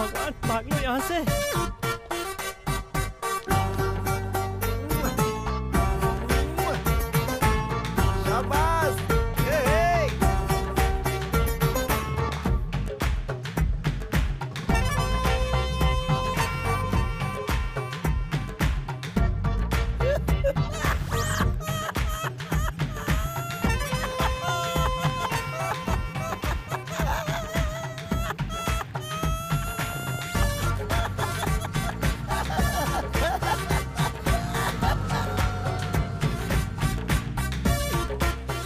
भगवान भाग लो यहाँ से। शाबाश।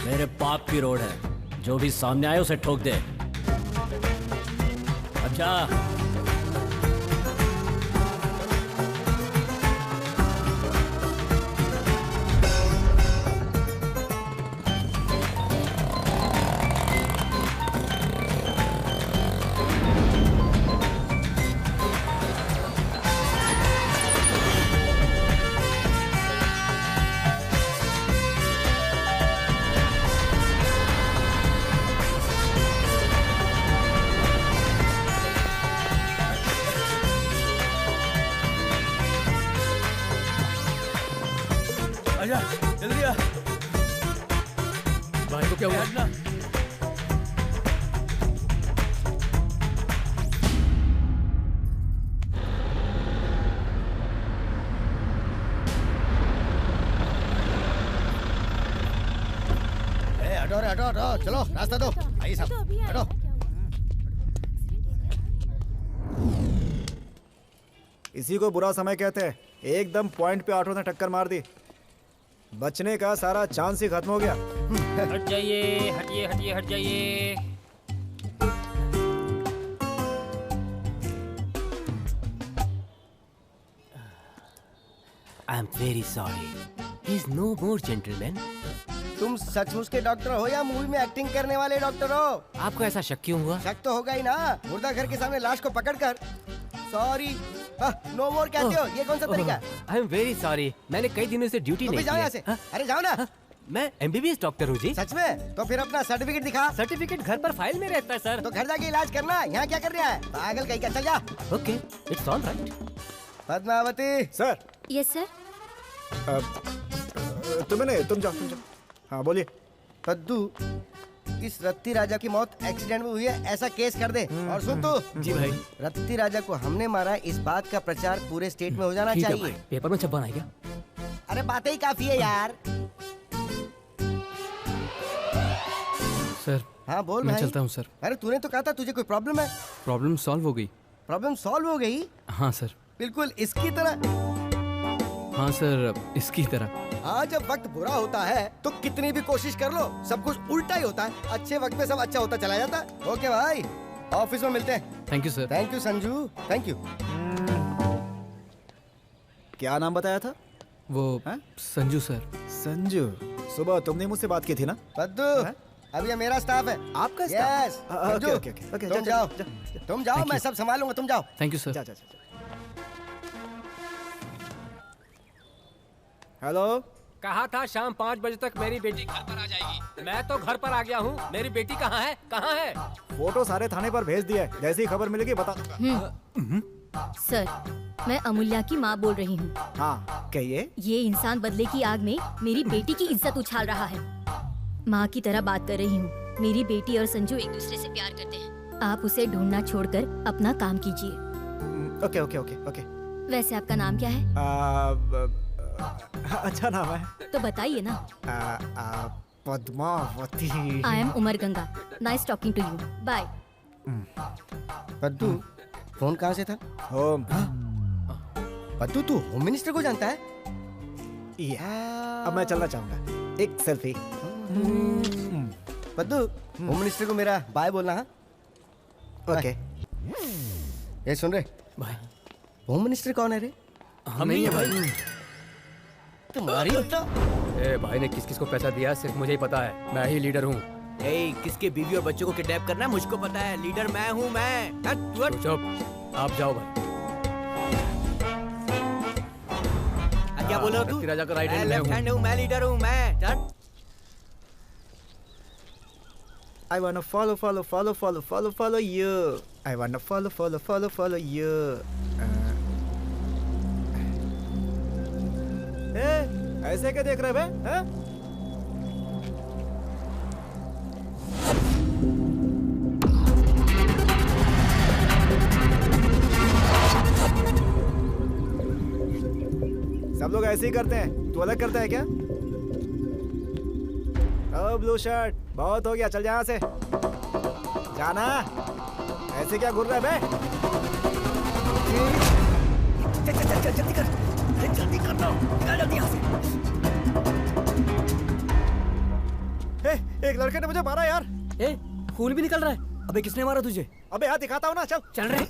मेरे बाप की रोड है, जो भी सामने आए उसे ठोक दे। अच्छा आजा जल्दी आ। भाई को क्या हुआ? ना हटो रे, हटो हटो, चलो रास्ता दो। आइए साहब, हटो। इसी को बुरा समय कहते हैं। एकदम पॉइंट पे ऑटो ने टक्कर मार दी, बचने का सारा चांस ही खत्म हो गया। हट जाइए, हटिए हटिए हट जाइए। I am very sorry, he is no more gentleman. तुम सचमुच के डॉक्टर हो या मूवी में एक्टिंग करने वाले डॉक्टर हो? आपको ऐसा शक क्यों हुआ? शक तो होगा ही ना, मुर्दा घर के सामने लाश को पकड़कर सॉरी नो मोर कहते हो, ये कौन सा तरीका? आई एम वेरी सॉरी, मैंने कई दिनों से ड्यूटी नहीं की। जाओ यहाँ से। अरे जाओ ना। मैं एमबीबीएस डॉक्टर हूँ जी। सच में? तो फिर अपना सर्टिफिकेट दिखा। सर्टिफिकेट घर पर फाइल में रहता है सर। तो घर जाके इलाज करना, यहाँ क्या कर रहा है पागल कहीं का? चल जा। Okay, it's all right. Padmavati. Sir. Yes sir. तुम्हें नहीं, तुम जाओ। हाँ बोलिए। पद्दू, इस रत्ती राजा की मौत एक्सीडेंट में हुई है ऐसा केस कर दे। और सुन तू। जी भाई। रत्ती राजा को हमने मारा, इस बात का प्रचार पूरे स्टेट में हो जाना चाहिए। पेपर में छपवाना है क्या? अरे बातें ही काफी है यार। सर। हाँ बोल मैं भाई। चलता हूँ सर। अरे तूने तो कहा था तुझे कोई प्रॉब्लम है। प्रॉब्लम सॉल्व हो गई। प्रॉब्लम सॉल्व हो गई? हाँ सर। बिल्कुल इसकी तरह। हाँ सर, इसकी तरह। हाँ, जब वक्त बुरा होता है तो कितनी भी कोशिश कर लो सब कुछ उल्टा ही होता है। अच्छे वक्त में सब अच्छा होता चला जाता है। ओके भाई, ऑफिस में मिलते हैं। Thank you sir. Thank you Sanju, thank you. क्या नाम बताया था? वो संजू सर। संजू, सुबह तुमने मुझसे बात की थी ना? पद्दू, अब ये मेरा स्टाफ है। आपका स्टाफ? यस। ओके, तुम जाओ, तुम जाओ, मैं सब संभालूंगा, तुम जाओ। Thank you sir. हेलो। कहा था शाम 5 बजे तक मेरी बेटी घर पर आ जाएगी। मैं तो घर पर आ गया हूँ। मेरी बेटी कहाँ है? कहाँ है? फोटो सारे थाने पर भेज दिया है, जैसी खबर मिलेगी बता दूंगा। सर, मैं अमूल्या की माँ बोल रही हूँ। हाँ कहिए। ये इंसान बदले की आग में मेरी बेटी की इज्जत उछाल रहा है। माँ की तरह बात कर रही हूँ। मेरी बेटी और संजू एक दूसरे से प्यार करते हैं। आप उसे ढूंढना छोड़कर अपना काम कीजिए। Okay okay okay okay. वैसे आपका नाम क्या है? अच्छा नाम है। तो बताइए ना। Padmavati. I am Umar Ganga. Nice talking to you. Bye. Paddu, phone कहाँ से था? होम। पद्दू, तू होम मिनिस्टर को जानता है? अब मैं चलना चाहूंगा। एक सेल्फी। पद्दू, होम मिनिस्टर को मेरा बाय बोलना। हाँ ओके। ये सुन रहे भाई, होम मिनिस्टर कौन है रे? हम नहीं है भाई। तुम्हारी ए, भाई ने किस किस को पैसा दिया सिर्फ मुझे ही पता है। मैं ही लीडर हूँ। किसके बीवी और बच्चों को किडनैप करना है मुझको पता है। लीडर मैं हूँ। मैं चुप, आप जाओ भाई। क्या बोल रहा तू? राजा का राइट हैंड लेफ्ट हैंड हूँ मैं। लीडर हूँ मैं। I wanna follow you. I wanna follow you. ऐसे क्या देख रहे बे? हाँ? सब लोग ऐसे ही करते हैं, तू अलग करता है क्या? ओ ब्लू शर्ट, बहुत हो गया, चल जा यहाँ से। जाना, ऐसे क्या घूर रहा है बे? चल जल्दी कर, जल्दी कर दो, जल्दी यहाँ से। एक लड़के ने मुझे मारा यार। खून भी निकल रहा है। अबे किसने मारा तुझे? अबे हाथ दिखाता हूँ ना, चल। चल रहे।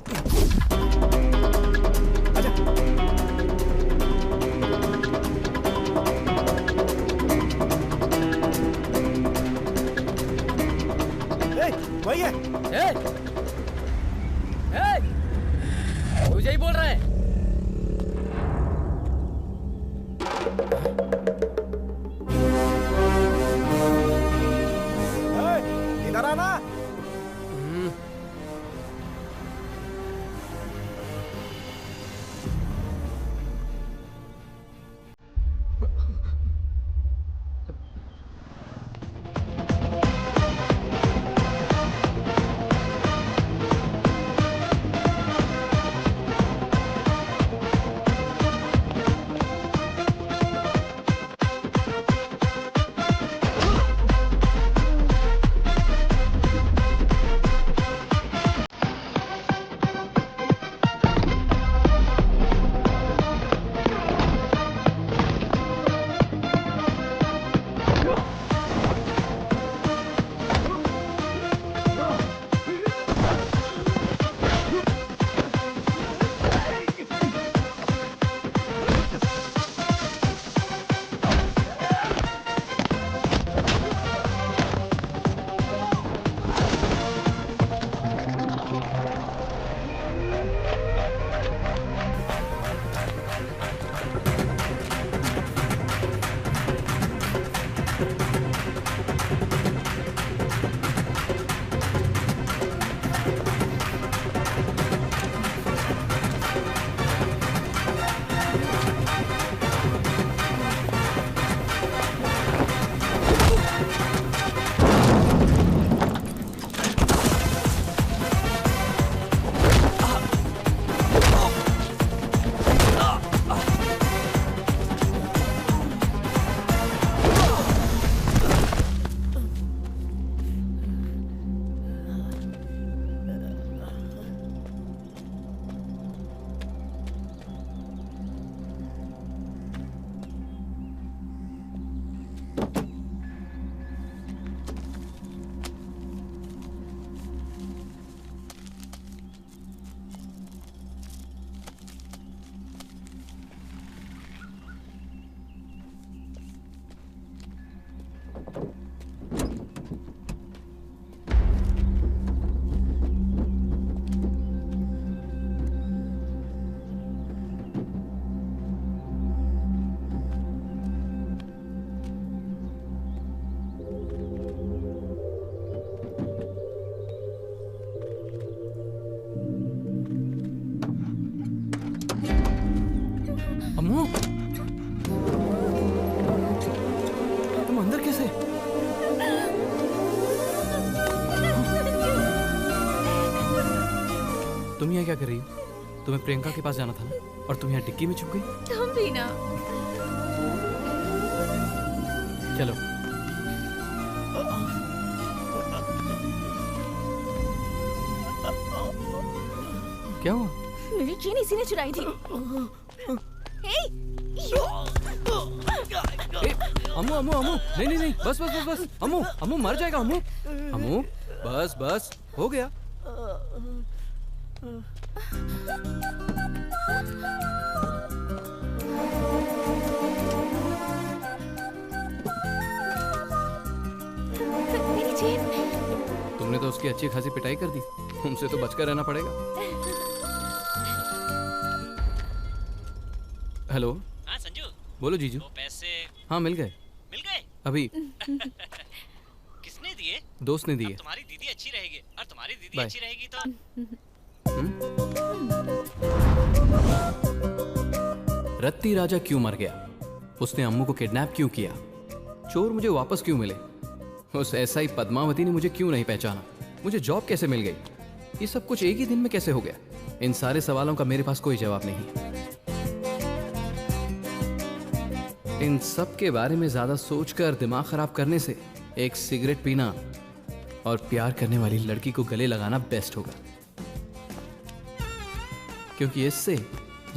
वही है। तुझे ही बोल रहा है। इधर आना। तुम अंदर कैसे? तुम यहाँ क्या कर रही हो? तुम्हें प्रियंका के पास जाना था ना, और तुम यहाँ टिक्की में छुप गई। तुम भी ना। चलो। क्या हुआ? मेरी चेन इसी ने चुराई थी। अम्मू अम्मू अम्मू, नहीं नहीं नहीं, बस बस बस बस, अम्मू अम्मू मर जाएगा अम्मू। अम्मू बस बस, हो गया। मेरी चेन। तुमने तो उसकी अच्छी खासी पिटाई कर दी, तुमसे तो बचकर रहना पड़ेगा। हेलो। हाँ संजू। बोलो जीजू। वो पैसे। हाँ मिल गए। मिल गए? अभी। किसने दिए? दोस्त ने दिए। तुम्हारी दीदी अच्छी रहेगी और तुम्हारी दीदी बाय। अच्छी रहेगी तो रत्ती राजा क्यों मर गया? उसने अम्मू को किडनैप क्यों किया? चोर मुझे वापस क्यों मिले? उस एसआई पद्मावती ने मुझे क्यों नहीं पहचाना? मुझे जॉब कैसे मिल गई? ये सब कुछ एक ही दिन में कैसे हो गया? इन सारे सवालों का मेरे पास कोई जवाब नहीं। इन सब के बारे में ज्यादा सोचकर दिमाग खराब करने से एक सिगरेट पीना और प्यार करने वाली लड़की को गले लगाना बेस्ट होगा, क्योंकि इससे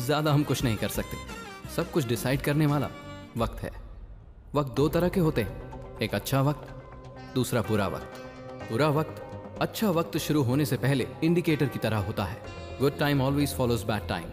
ज्यादा हम कुछ नहीं कर सकते। सब कुछ डिसाइड करने वाला वक्त है। वक्त दो तरह के होते हैं, एक अच्छा वक्त, दूसरा बुरा वक्त। बुरा वक्त अच्छा वक्त शुरू होने से पहले इंडिकेटर की तरह होता है। Good time always follows bad time.